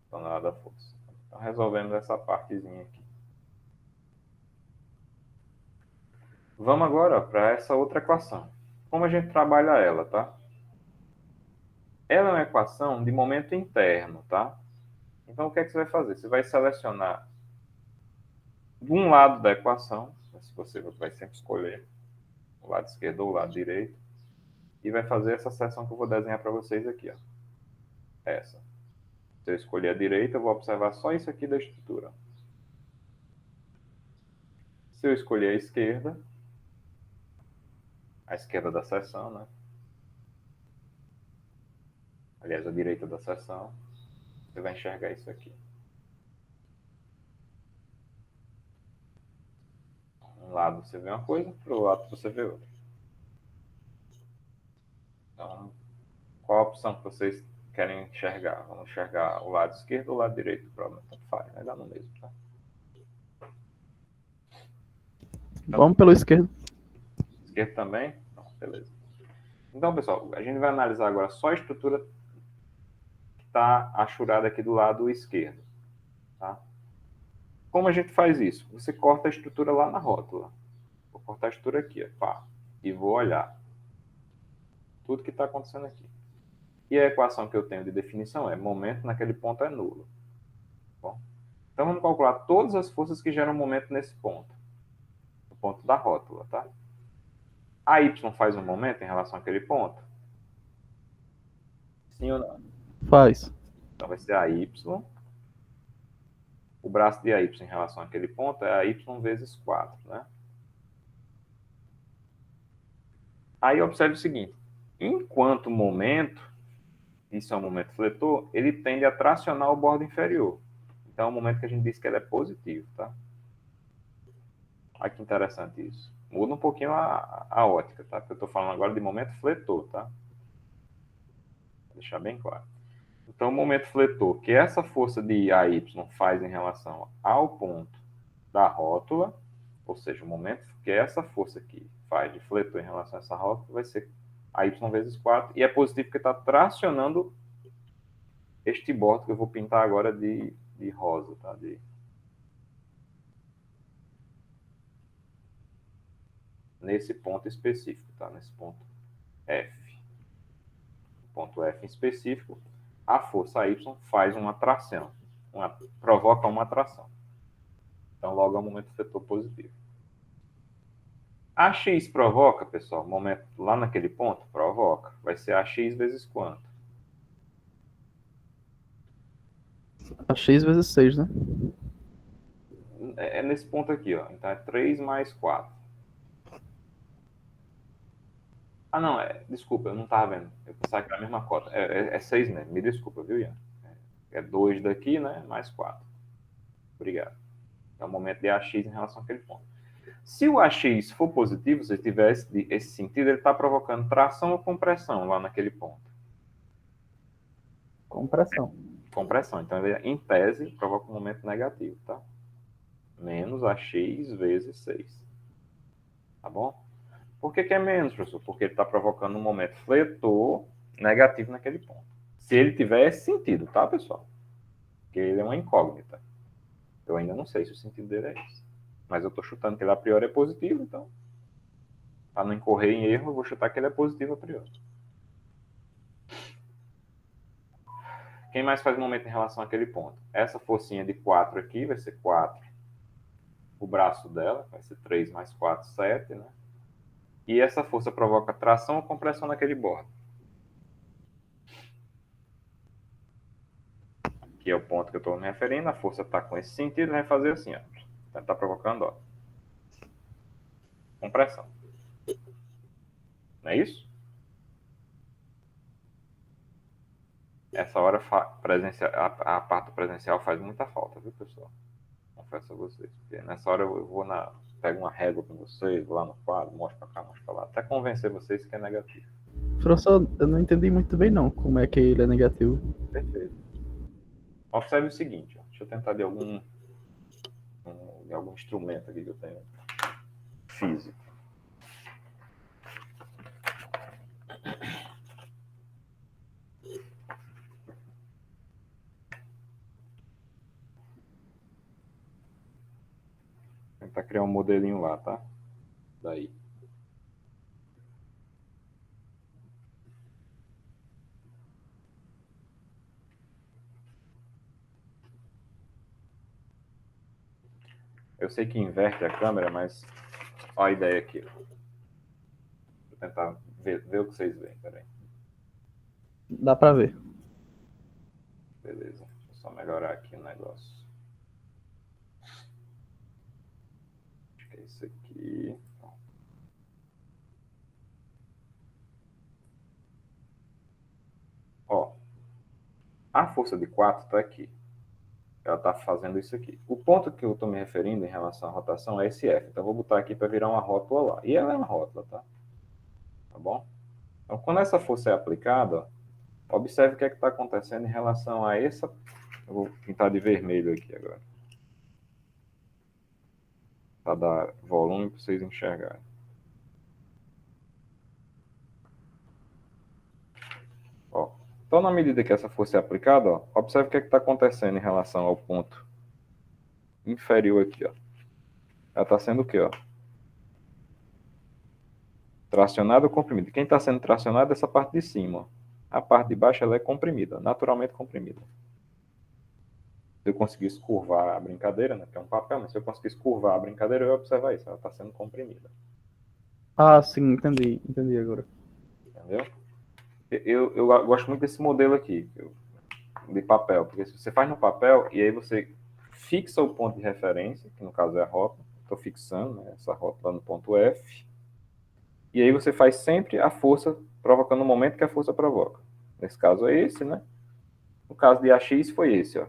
tonelada da força. Então resolvemos essa partezinha aqui. Vamos agora para essa outra equação. Como a gente trabalha ela, tá? Ela é uma equação de momento interno, tá? Então o que é que você vai fazer? Você vai selecionar de um lado da equação, se você vai sempre escolher o lado esquerdo ou o lado direito, e vai fazer essa seção que eu vou desenhar para vocês aqui, ó. Essa. Se eu escolher a direita, eu vou observar só isso aqui da estrutura. Se eu escolher a esquerda da seção, né? Aliás, a direita da seção, você vai enxergar isso aqui. Um lado você vê uma coisa, para o lado você vê outra. Então, qual a opção que vocês querem enxergar? Vamos enxergar o lado esquerdo ou o lado direito? Provavelmente tanto faz, vai dar no mesmo, tá? Então, vamos pelo esquerdo. Esquerdo também? Não, beleza. Então, pessoal, a gente vai analisar agora só a estrutura que está achurada aqui do lado esquerdo. Tá? Como a gente faz isso? Você corta a estrutura lá na rótula. Vou cortar a estrutura aqui, ó, pá, e vou olhar tudo que está acontecendo aqui. E a equação que eu tenho de definição é momento naquele ponto é nulo. Bom, então vamos calcular todas as forças que geram momento nesse ponto. No ponto da rótula, tá? A Y faz um momento em relação àquele ponto? Sim ou não? Faz. Então vai ser AY. O braço de AY em relação àquele ponto é AY vezes 4, né? Aí observe o seguinte. Enquanto momento, isso é um momento fletor, ele tende a tracionar o bordo inferior. Então é um momento que a gente diz que ele é positivo, tá? Olha que interessante isso. Muda um pouquinho a ótica, tá? Porque eu estou falando agora de momento fletor, tá? Vou deixar bem claro. Então, o momento fletor, que essa força de AY faz em relação ao ponto da rótula, ou seja, o momento que essa força aqui faz de fletor em relação a essa rótula, vai ser AY vezes 4, e é positivo porque está tracionando este bordo que eu vou pintar agora de rosa, tá? Nesse ponto específico, tá? Nesse ponto F. Ponto F em específico, a força Y faz uma tração, provoca uma tração. Então, logo é um momento vetor positivo. A X provoca, pessoal, momento lá naquele ponto? Provoca. Vai ser AX vezes quanto? A x vezes 6, né? É nesse ponto aqui, ó. Então, é 3 mais 4. Ah, não, desculpa, eu não estava vendo. Eu pensava que era a mesma cota. É 6 mesmo, me desculpa, viu, Ian? É 2 daqui, né? Mais 4. Obrigado. É o momento de AX em relação àquele ponto. Se o AX for positivo, se tiver esse sentido, ele está provocando tração ou compressão lá naquele ponto? Compressão. Compressão. Então, ele, em tese, provoca um momento negativo, tá? Menos AX vezes 6. Tá bom? Por que é menos, professor? Porque ele está provocando um momento fletor negativo naquele ponto. Se ele tiver esse sentido, tá, pessoal? Porque ele é uma incógnita. Eu ainda não sei se o sentido dele é esse. Mas eu estou chutando que ele a priori é positivo, então, para não incorrer em erro, eu vou chutar que ele é positivo a priori. Quem mais faz momento em relação àquele ponto? Essa forcinha de 4 aqui vai ser 4. O braço dela vai ser 3 mais 4, 7, né? E essa força provoca tração ou compressão naquele bordo. Que é o ponto que eu estou me referindo. A força está com esse sentido, vai fazer assim, ó. Está provocando, ó, compressão. Não é isso? Essa hora a parte do presencial faz muita falta, viu, pessoal? Confesso a vocês. Porque nessa hora eu vou pego uma régua com vocês, vou lá no quadro, mostro para cá, mostro para lá, até convencer vocês que é negativo. Professor, eu não entendi muito bem não como é que ele é negativo. Perfeito. Observe o seguinte, ó. Deixa eu tentar de algum instrumento aqui que eu tenho físico. Vou tentar criar um modelinho lá, tá? Daí. Eu sei que inverte a câmera, mas olha a ideia aqui. Vou tentar ver o que vocês veem. Peraí. Dá pra ver. Beleza. Deixa eu só melhorar aqui o negócio. Acho que é isso aqui. Ó. A força de 4 está aqui. Ela está fazendo isso aqui. O ponto que eu estou me referindo em relação à rotação é esse F. Então, eu vou botar aqui para virar uma rótula lá. E ela é uma rótula, tá? Tá bom? Então, quando essa força é aplicada, ó, observe o que é que está acontecendo em relação a essa... Eu vou pintar de vermelho aqui agora. Para dar volume para vocês enxergarem. Ó. Então, na medida que essa força é aplicada, ó, observe o que é que está acontecendo em relação ao ponto inferior aqui, ó. Ela está sendo o quê, ó? Tracionada ou comprimida? Quem está sendo tracionado é essa parte de cima, ó. A parte de baixo ela é comprimida, naturalmente comprimida. Se eu conseguisse curvar a brincadeira, né, que é um papel, mas se eu conseguisse curvar a brincadeira, eu ia observar isso, ela está sendo comprimida. Ah, sim, entendi agora. Entendeu? Eu gosto muito desse modelo aqui, de papel, porque se você faz no papel, e aí você fixa o ponto de referência, que no caso é a rótula, estou fixando, né, essa rótula no ponto F, e aí você faz sempre a força provocando o momento que a força provoca. Nesse caso é esse, né? No caso de AX foi esse, ó.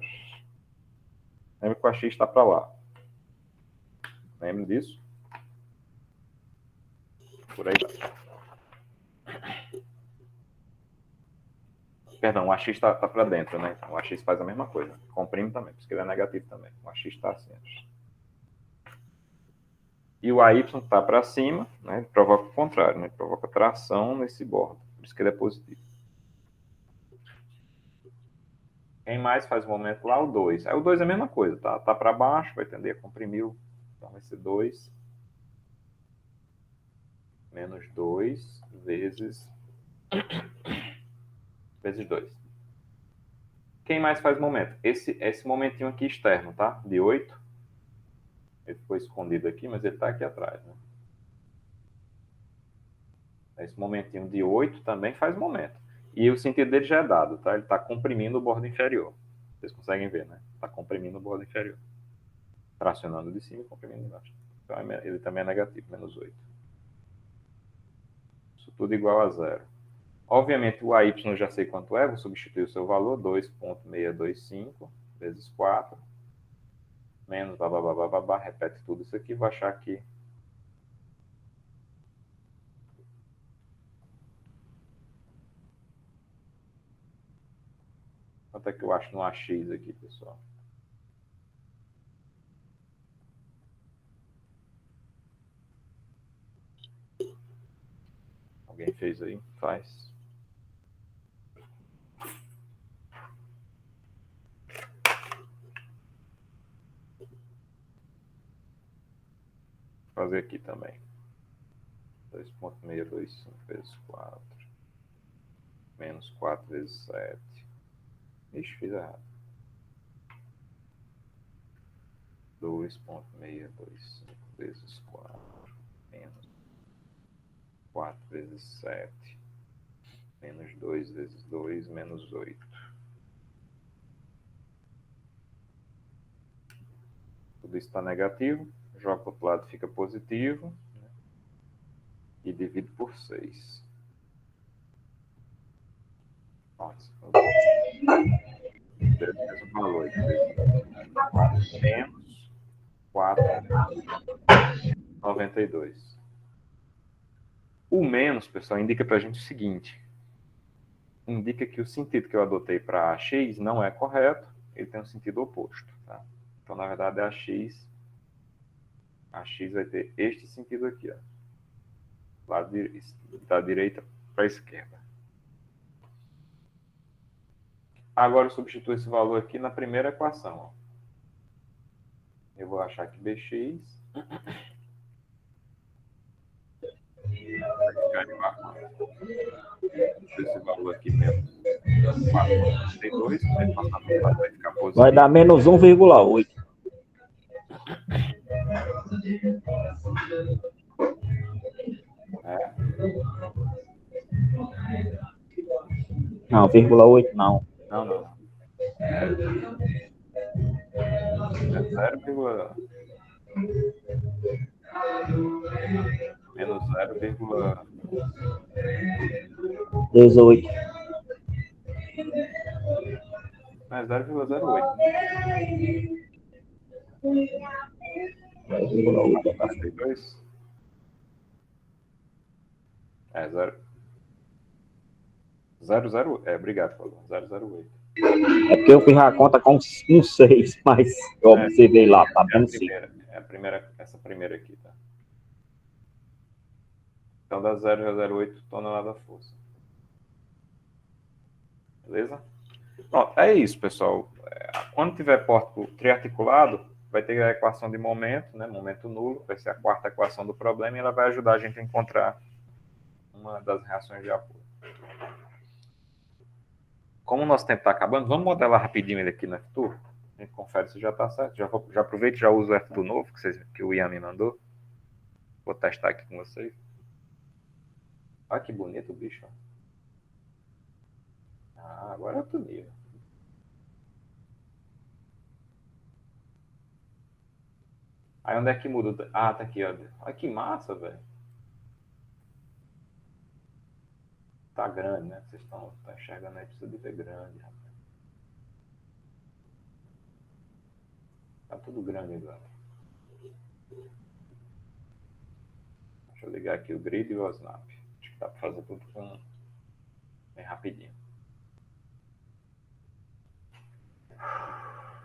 Lembra que o AX está para lá. Lembra disso? Por aí. Perdão, o AX está para dentro, né? Então, o AX faz a mesma coisa. Comprime também, porque ele é negativo também. O AX está assim. E o AY está para cima, né? Ele provoca o contrário, né? Ele provoca tração nesse bordo. Por isso que ele é positivo. Quem mais faz momento lá? O 2. Aí o 2 é a mesma coisa, tá? Tá para baixo, vai tender a comprimir. Então vai ser 2 menos 2 vezes 2. Quem mais faz momento? Esse momentinho aqui externo, tá? De 8. Ele ficou escondido aqui, mas ele está aqui atrás, né? Esse momentinho de 8 também faz momento. E o sentido dele já é dado, tá? Ele está comprimindo o bordo inferior. Vocês conseguem ver, né? Está comprimindo o bordo inferior. Tracionando de cima e comprimindo de baixo. Então ele também é negativo, menos 8. Isso tudo igual a zero. Obviamente, o AY eu já sei quanto é, vou substituir o seu valor, 2,625 vezes 4, menos babá, repete tudo isso aqui, vou achar aqui. Quanto é que eu acho no AX aqui, pessoal? Alguém fez aí? Faz. Vou fazer aqui também. 2,625 vezes 4. Menos 4 vezes 7. Ixi, fiz errado. 2,625 vezes 4. Menos 4 vezes 7. Menos 2 vezes 2, menos 8. Tudo isso está negativo. Joga para o outro lado, fica positivo. Né? E divide por 6. Nossa. Deu o mesmo valor. Menos 4,92. O menos, pessoal, indica para a gente o seguinte. Indica que o sentido que eu adotei para x não é correto. Ele tem um sentido oposto. Tá? Então, na verdade, a x vai ter este sentido aqui. Ó. Lado da direita para a esquerda. Agora eu substituo esse valor aqui na primeira equação. Ó. Eu vou achar que bx vai ficar esse valor aqui menos 4,92, vai ficar positivo. Vai dar menos 1,8. É. Não, 0,8 não. Não. É 0, menos 18. É 0,08. 0,8. É 0,0. Obrigado, falou. 0,08. É porque eu fiz a conta com um 6, mas eu observei lá, tá vendo sim. Essa primeira aqui, tá? Então dá 0,08 tonelada força. Beleza? Pronto, é isso, pessoal. Quando tiver pórtico triarticulado, vai ter a equação de momento, né? Momento nulo, vai ser a quarta equação do problema e ela vai ajudar a gente a encontrar uma das reações de apoio. Como o nosso tempo está acabando, vamos modelar rapidinho ele aqui no FTUR. A gente confere se já está certo. Já aproveito e já uso o FTUR novo que o Ian me mandou. Vou testar aqui com vocês. Olha que bonito o bicho. Ah, agora é outro nível. Aí onde é que muda? Ah, tá aqui, ó. Olha que massa, velho. Tá grande, né? Vocês estão enxergando aí, precisa de ver grande, rapaz. Tá tudo grande agora. Deixa eu ligar aqui o grid e o snap. Acho que dá para fazer tudo bem rapidinho.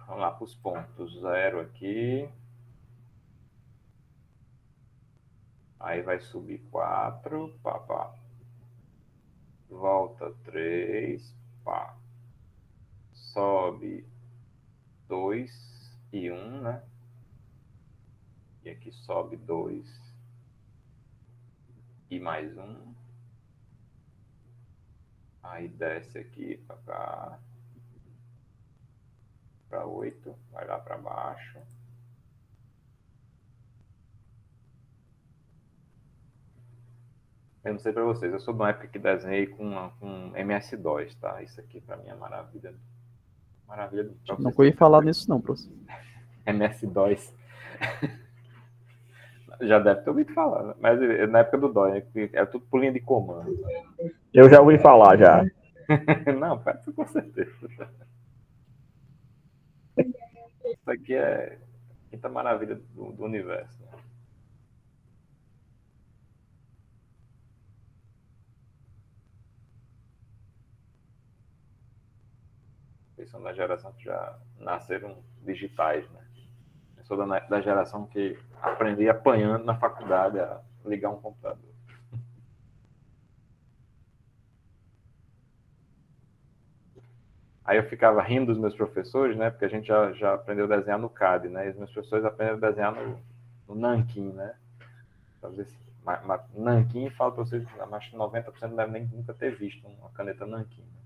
Vamos lá para os pontos. 0 aqui. Aí vai subir 4. Volta 3. sobe 2 e 1, né? E aqui sobe 2 e mais 1. Aí desce aqui para cá. Para 8, vai lá para baixo. Eu não sei para vocês, eu sou de uma época que desenhei com MS-DOS, tá? Isso aqui para mim é maravilha. Maravilha. Não ouvi falar nisso não, professor. MS-DOS. Já deve ter ouvido falar, né? Mas na época do DOS, era tudo por linha de comando. Eu já ouvi falar, já. Não, parece com certeza. Isso aqui é a quinta maravilha do universo. Né? Eles são da geração que já nasceram digitais, né? Eu sou da geração que aprendi apanhando na faculdade a ligar um computador. Aí eu ficava rindo dos meus professores, né? Porque a gente já aprendeu a desenhar no CAD, né? E os meus professores aprenderam a desenhar no Nanquim, né? Talvez Nanquim, falo para vocês, acho que 90% não deve nem nunca ter visto uma caneta Nanquim. Né?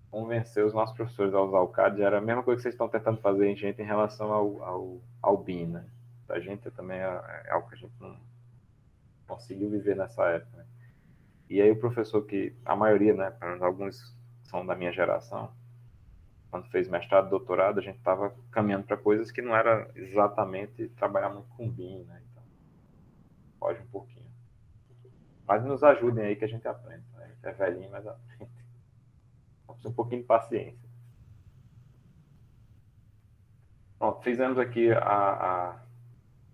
Convencer os nossos professores a usar o CAD era a mesma coisa que vocês estão tentando fazer em gente em relação ao BIM, né? A gente também é algo que a gente não conseguiu viver nessa época. Né? E aí o professor que, a maioria, né, alguns são da minha geração, quando fez mestrado, doutorado, a gente estava caminhando para coisas que não era exatamente trabalhar muito com BIM, né? Então, foge um pouquinho. Mas nos ajudem aí que a gente aprende. Né? A gente é velhinho, mas aprende. Precisa um pouquinho de paciência. Pronto, fizemos aqui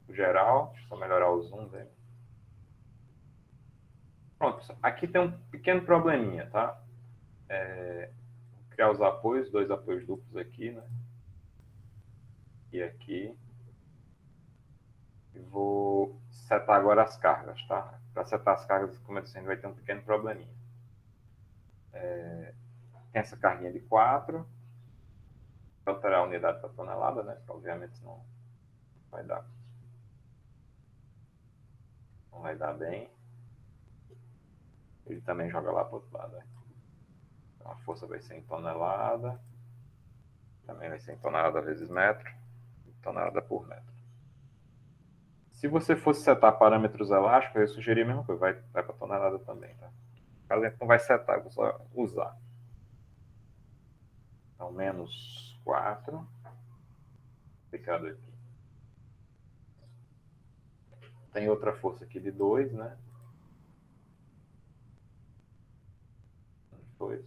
o geral. Deixa eu só melhorar o zoom, né? Pronto, aqui tem um pequeno probleminha, tá? Vou criar os apoios, 2 apoios duplos aqui, né? E aqui. E vou setar agora as cargas, tá? Para setar as cargas, como eu disse, vai ter um pequeno probleminha. Tem essa carguinha de 4. Vou alterar a unidade para tonelada, né? Porque, obviamente, não vai dar. Não vai dar bem. Ele também joga lá para o outro lado. Né? Então, a força vai ser em tonelada. Também vai ser em tonelada vezes metro. Tonelada por metro. Se você fosse setar parâmetros elásticos, eu sugeria a mesma coisa. Vai para tonelada também, tá? Caso a gente não vai setar, vou só usar. Então, menos 4. Aplicado aqui. Tem outra força aqui de 2, né? 2.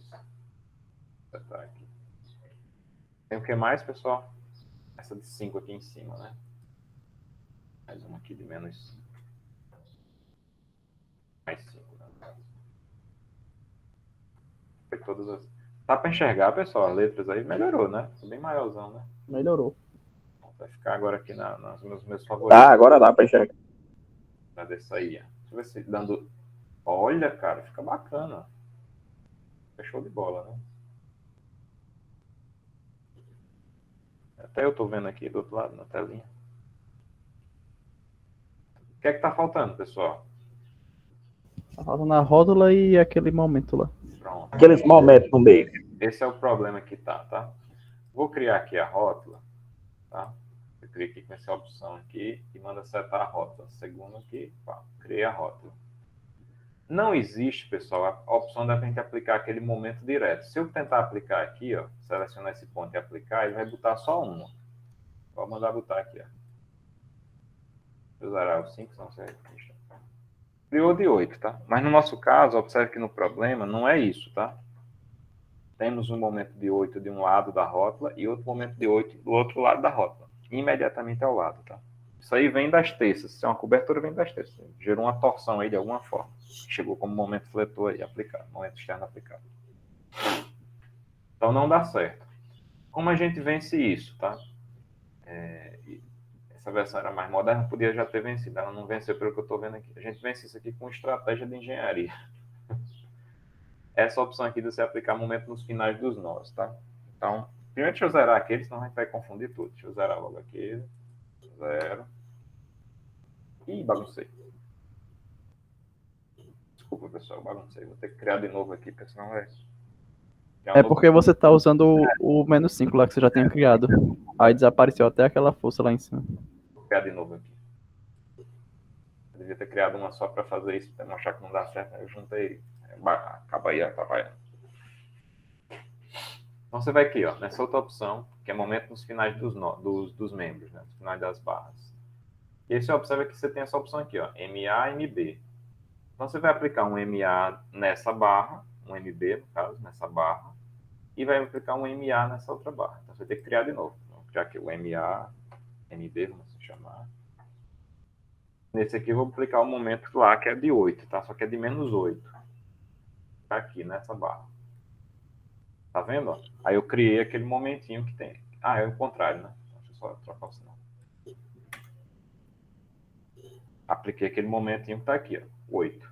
Setar aqui. Tem o que mais, pessoal? Essa de 5 aqui em cima, né? Mais uma aqui de menos. Mais 5, né? Foi todas as. Dá para enxergar, pessoal, as letras aí? Melhorou, né? Bem maiorzão, né? Melhorou. Vai ficar agora aqui nos meus favoritos. Ah, agora dá para enxergar. Cadê essa aí? Deixa eu ver se dando. Olha, cara, fica bacana. Fica show de bola, né? Até eu tô vendo aqui do outro lado na telinha. O que é que tá faltando, pessoal? Tá faltando a rótula e aquele momento lá. Pronto. Aqueles momentos no meio. Esse é o problema que tá? Vou criar aqui a rótula, tá? Eu clico aqui com essa opção aqui e manda setar a rótula. Segundo aqui, pá, criei a rótula. Não existe, pessoal, a opção da gente aplicar aquele momento direto. Se eu tentar aplicar aqui, ó, selecionar esse ponto e aplicar, ele vai botar só uma. Vou mandar botar aqui, ó. Eu usará os 5, não sei. Criou de 8, tá? Mas no nosso caso, observe que no problema não é isso, tá? Temos um momento de 8 de um lado da rótula e outro momento de 8 do outro lado da rótula. Imediatamente ao lado, tá? Isso aí vem das terças. Se é uma cobertura, vem das terças. Gerou uma torção aí de alguma forma. Chegou como momento fletor aí aplicado. Momento externo aplicado. Então não dá certo. Como a gente vence isso, tá? Essa versão era mais moderna, podia já ter vencido. Ela não venceu pelo que eu estou vendo aqui. A gente vence isso aqui com estratégia de engenharia. essa opção aqui de você aplicar momento nos finais dos nós, tá? Então, primeiro deixa eu zerar aquele, senão a gente vai confundir tudo. Deixa eu zerar logo aquele. Zero. Ih, baguncei. Desculpa, pessoal, baguncei. Vou ter que criar de novo aqui, porque senão vai... É porque você tá usando o menos 5 lá que você já tinha criado. Aí desapareceu até aquela força lá em cima. Vou criar de novo aqui. Eu devia ter criado uma só para fazer isso, para mostrar que não dá certo. Eu juntei. Acaba aí, atrapalhando. Então você vai aqui, ó, nessa outra opção, que é momento nos finais dos membros, né? Nos finais das barras. E aí você observa que você tem essa opção aqui, ó, MA e MB. Então você vai aplicar um MA nessa barra, um MB, no caso, nessa barra, e vai aplicar um MA nessa outra barra. Então você vai ter que criar de novo. Vamos criar aqui o MA, MB, vamos chamar. Nesse aqui eu vou aplicar o momento lá, que é de 8, tá? Só que é de menos 8. Tá aqui, nessa barra. Tá vendo? Ó? Aí eu criei aquele momentinho que tem. Ah, é o contrário, né? Deixa eu só trocar o sinal. Apliquei aquele momentinho que tá aqui, ó. 8.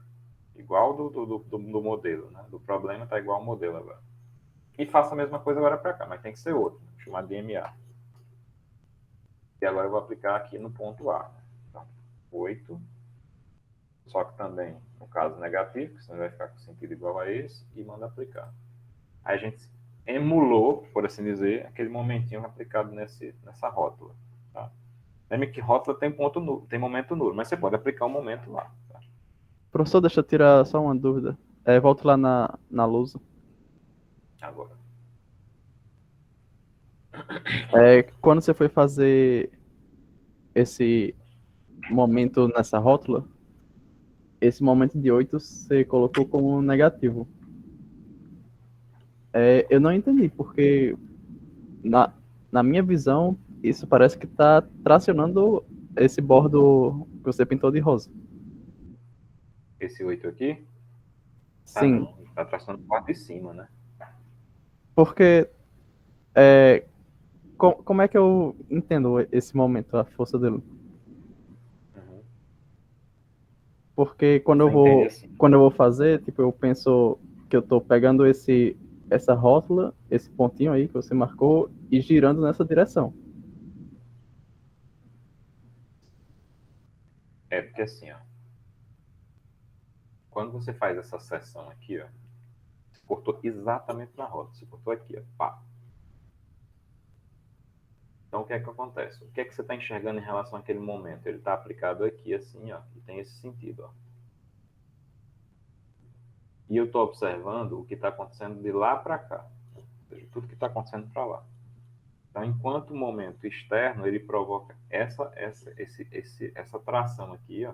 Igual do modelo, né? Do problema tá igual ao modelo agora. E faço a mesma coisa agora para cá, mas tem que ser outro. Vou chamar de MA. E agora eu vou aplicar aqui no ponto A. Né? Então, 8. Só que também, no caso negativo, senão vai ficar com sentido igual a esse, e manda aplicar. Aí a gente emulou, por assim dizer, aquele momentinho aplicado nessa rótula. Tá? Lembre que rótula tem ponto nulo, tem momento nulo, mas você pode aplicar um momento lá. Tá? Professor, deixa eu tirar só uma dúvida. Volto lá na lousa. Agora. Quando você foi fazer esse momento nessa rótula, esse momento de 8 você colocou como negativo. Eu não entendi, porque na minha visão, isso parece que está tracionando esse bordo que você pintou de rosa. Esse 8 aqui? Sim. Está tracionando a parte de cima, né? Porque como é que eu entendo esse momento, a força dele? Uhum. Porque quando eu vou fazer, tipo, eu penso que eu estou pegando essa rótula, esse pontinho aí que você marcou, e girando nessa direção. É porque assim, ó. Quando você faz essa seção aqui, ó, você cortou exatamente na rótula. Você cortou aqui, ó. Pá. Então, o que é que acontece? O que é que você está enxergando em relação àquele momento? Ele está aplicado aqui, assim, ó, e tem esse sentido, ó. E eu estou observando o que está acontecendo de lá para cá. Ou seja, tudo que está acontecendo para lá. Então, enquanto o momento externo, ele provoca essa tração aqui, ó,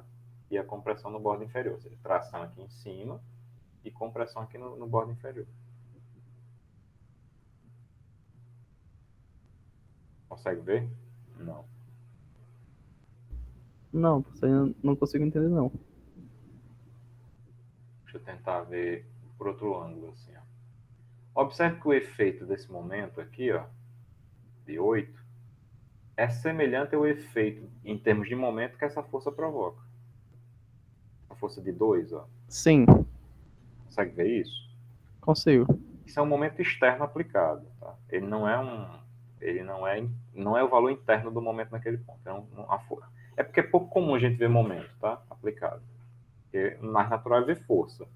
e a compressão no bordo inferior. Ou seja, tração aqui em cima e compressão aqui no bordo inferior. Consegue ver? Não. Não, você não consigo entender, não. Deixa eu tentar ver por outro ângulo, assim, ó. Observe que o efeito desse momento aqui, ó, de 8, é semelhante ao efeito, em termos de momento, que essa força provoca. A força de 2, ó. Sim. Consegue ver isso? Consigo. Isso é um momento externo aplicado, tá? Ele não é o valor interno do momento naquele ponto. É porque é pouco comum a gente ver momento, tá? Aplicado. Porque mais natural é ver força.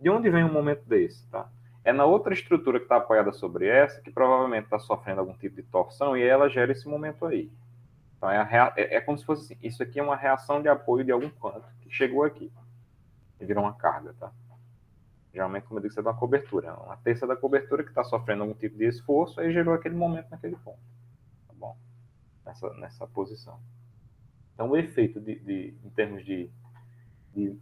De onde vem um momento desse, tá? É na outra estrutura que está apoiada sobre essa, que provavelmente está sofrendo algum tipo de torção, e ela gera esse momento aí. Então é como se fosse assim, isso aqui é uma reação de apoio de algum canto que chegou aqui e virou uma carga, tá? Geralmente, como eu disse, é da cobertura. Uma terça da cobertura que está sofrendo algum tipo de esforço, aí gerou aquele momento naquele ponto. Tá bom? Nessa posição. Então, o efeito em termos de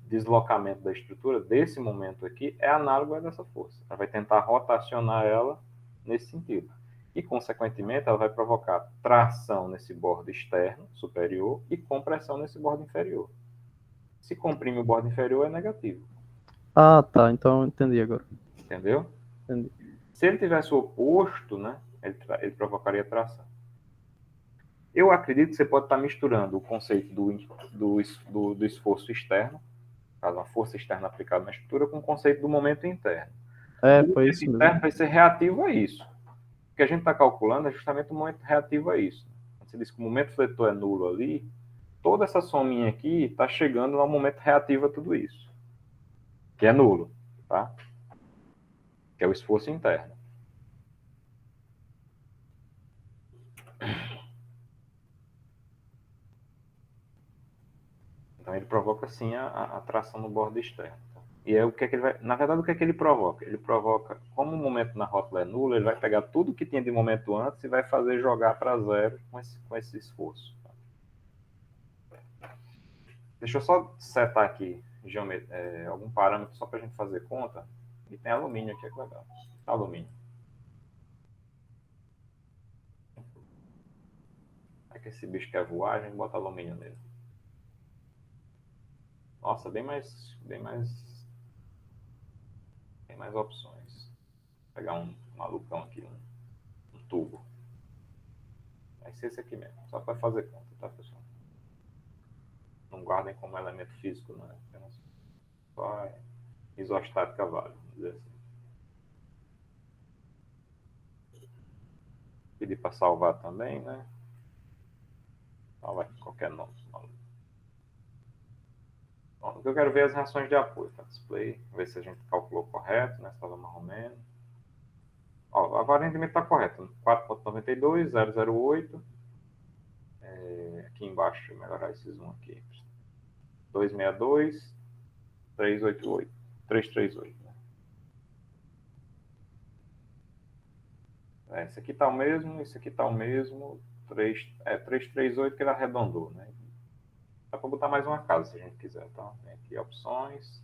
deslocamento da estrutura, desse momento aqui, é análogo a dessa força. Ela vai tentar rotacionar ela nesse sentido. E, consequentemente, ela vai provocar tração nesse bordo externo, superior, e compressão nesse bordo inferior. Se comprime o bordo inferior, é negativo. Ah, tá. Então entendi agora. Entendeu? Entendi. Se ele tivesse o oposto, né, ele provocaria tração. Eu acredito que você pode estar misturando o conceito do esforço externo, caso uma força externa aplicada na estrutura, com o conceito do momento interno. O foi isso momento mesmo. interno vai ser reativo a isso. O que a gente está calculando é justamente o momento reativo a isso. Quando você diz que o momento fletor é nulo ali, toda essa sominha aqui está chegando ao momento reativo a tudo isso, que é nulo, tá? Que é o esforço interno. Então ele provoca sim a tração no bordo externo. E é o que é que ele vai. Na verdade, o que é que ele provoca? Ele provoca, como o momento na rótula é nulo, ele vai pegar tudo que tinha de momento antes e vai fazer jogar para zero com esse esforço. Deixa eu só setar aqui algum parâmetro só para a gente fazer conta. E tem alumínio aqui, é que legal. Alumínio. É que esse bicho quer voar, a gente bota alumínio nele. Nossa, bem mais opções. Vou pegar um malucão aqui, um tubo. Vai ser esse aqui mesmo, só para fazer conta, tá, pessoal? Não guardem como elemento físico, não é apenas só isostática vale, vamos dizer assim. Pedir para salvar também, né? Salvar aqui qualquer nome. Bom, o que eu quero ver é as reações de apoio, tá? Display, ver se a gente calculou correto, né? Se estava mais ou menos. Ó, a variante de está correta, 4.92, 008. Aqui embaixo, melhorar esse zoom aqui. 262, 388, 338. Esse aqui está o mesmo, esse aqui está o mesmo. 338 que ele arredondou, né? Dá para botar mais uma casa se a gente quiser, tá? Tem aqui opções.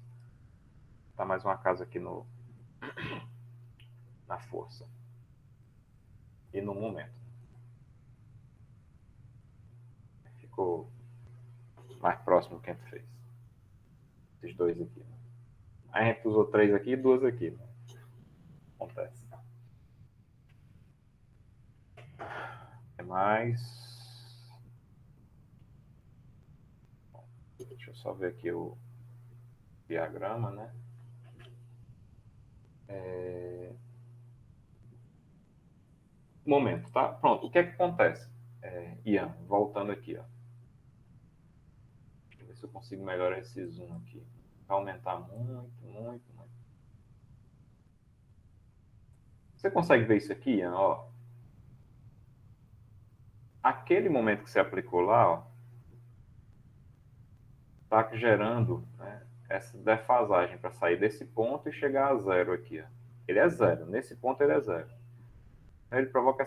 Tá mais uma casa aqui na força. E no momento. Ficou mais próximo do que a gente fez. Esses dois aqui. Né? Aí a gente usou 3 aqui e 2 aqui. Né? Acontece. É mais. Bom, deixa eu só ver aqui o diagrama, né? Momento, tá? Pronto. O que é que acontece? Ian, voltando aqui, ó. Deixa eu ver se eu consigo melhorar esse zoom aqui. Vai aumentar muito. Você consegue ver isso aqui, Ian? Ó. Aquele momento que você aplicou lá, ó, está gerando, né, essa defasagem para sair desse ponto e chegar a zero aqui. Ó. Ele é zero. Nesse ponto ele é zero. Então, ele provoca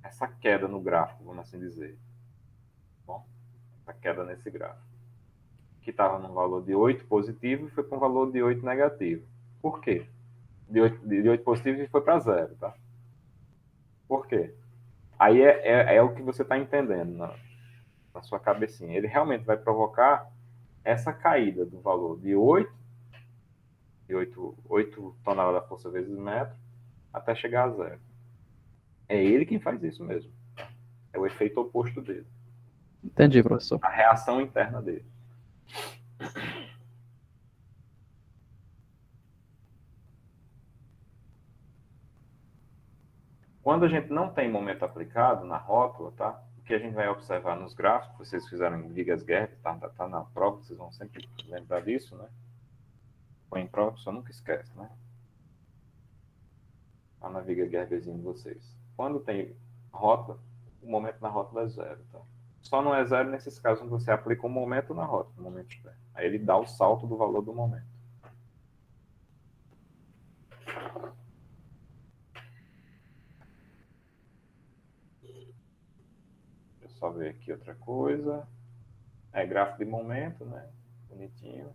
essa queda no gráfico, vamos assim dizer. Bom, essa queda nesse gráfico. Que estava num valor de 8 positivo e foi para um valor de 8 negativo. Por quê? De 8 positivo e foi para zero, tá? Por quê? Aí é o que você está entendendo na sua cabecinha. Ele realmente vai provocar essa caída do valor de 8 toneladas da força vezes metro, até chegar a zero. É ele quem faz isso mesmo. É o efeito oposto dele. Entendi, professor. A reação interna dele. Quando a gente não tem momento aplicado na rótula, tá? O que a gente vai observar nos gráficos, vocês fizeram em Vigas-Guerra, tá na prova, vocês vão sempre lembrar disso, né? Põe em prova, só nunca esquece, né? Tá na Vigas-Guerrazinha de vocês. Quando tem rótula, o momento na rótula é zero, tá? Só não é zero nesses casos onde você aplica um momento na rótula, um momento externo. Aí ele dá o salto do valor do momento. Deixa eu só ver aqui outra coisa. Gráfico de momento, né? Bonitinho.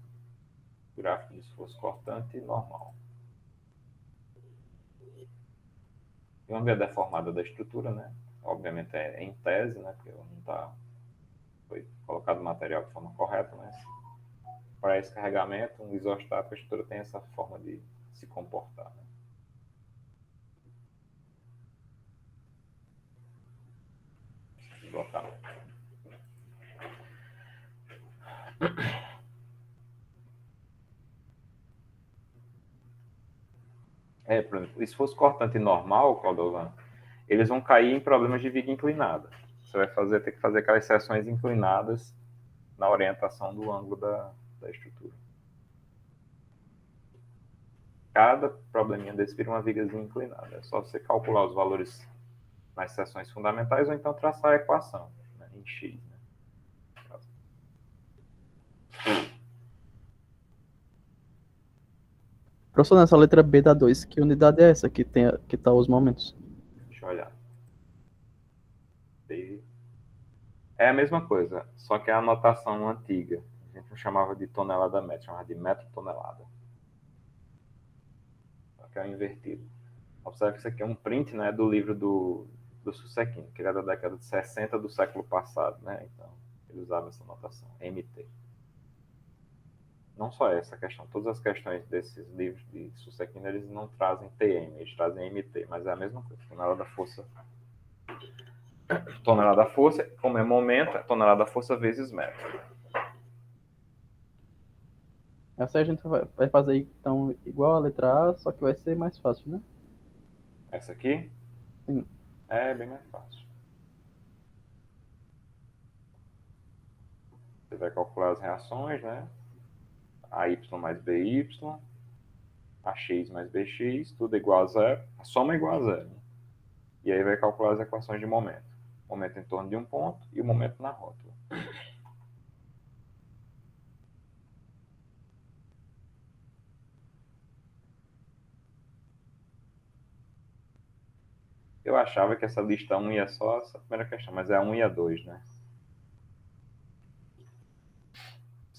Gráfico de esforço cortante normal. E vamos ver a deformada da estrutura, né? Obviamente é em tese, né? Porque não tá, foi colocado o material de forma correta, mas para esse carregamento, um isostático, a estrutura tem essa forma de se comportar. Né? Deslocamento. Por exemplo, se fosse cortante normal, Clodovan, eles vão cair em problemas de viga inclinada. Você vai ter que fazer aquelas seções inclinadas na orientação do ângulo da estrutura. Cada probleminha desse vira uma vigazinha inclinada. É só você calcular os valores nas seções fundamentais ou então traçar a equação, né, em x. Né? Professor, nessa letra B da 2, que unidade é essa que tá os momentos? Deixa eu olhar. É a mesma coisa, só que a anotação antiga. A gente não chamava de tonelada metro, chamava de metro tonelada. Só que é o invertido. Observe que isso aqui é um print, né, do livro do Susequin, que ele é da década de 60 do século passado, né? Então, ele usava essa notação, MT. Não só essa questão, todas as questões desses livros de Susequin, eles não trazem TM, eles trazem MT, mas é a mesma coisa, tonelada força. Tonelada força, como é momento, é tonelada força vezes metro. Essa a gente vai fazer então igual a letra A, só que vai ser mais fácil, né? Essa aqui? Sim. É bem mais fácil. Você vai calcular as reações, né? AY mais BY, AX mais BX, tudo igual a zero. A soma é igual a zero. E aí vai calcular as equações de momento. Momento em torno de um ponto e o momento na rótula. Eu achava que essa lista 1 ia só essa primeira questão, mas é a 1 e a 2, né?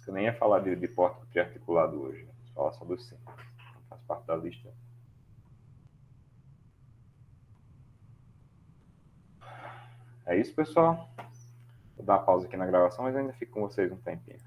Eu nem ia falar de pórtico triarticulado hoje. Vou falar só dos 5. Não faz parte da lista. É isso, pessoal. Vou dar uma pausa aqui na gravação, mas ainda fico com vocês um tempinho.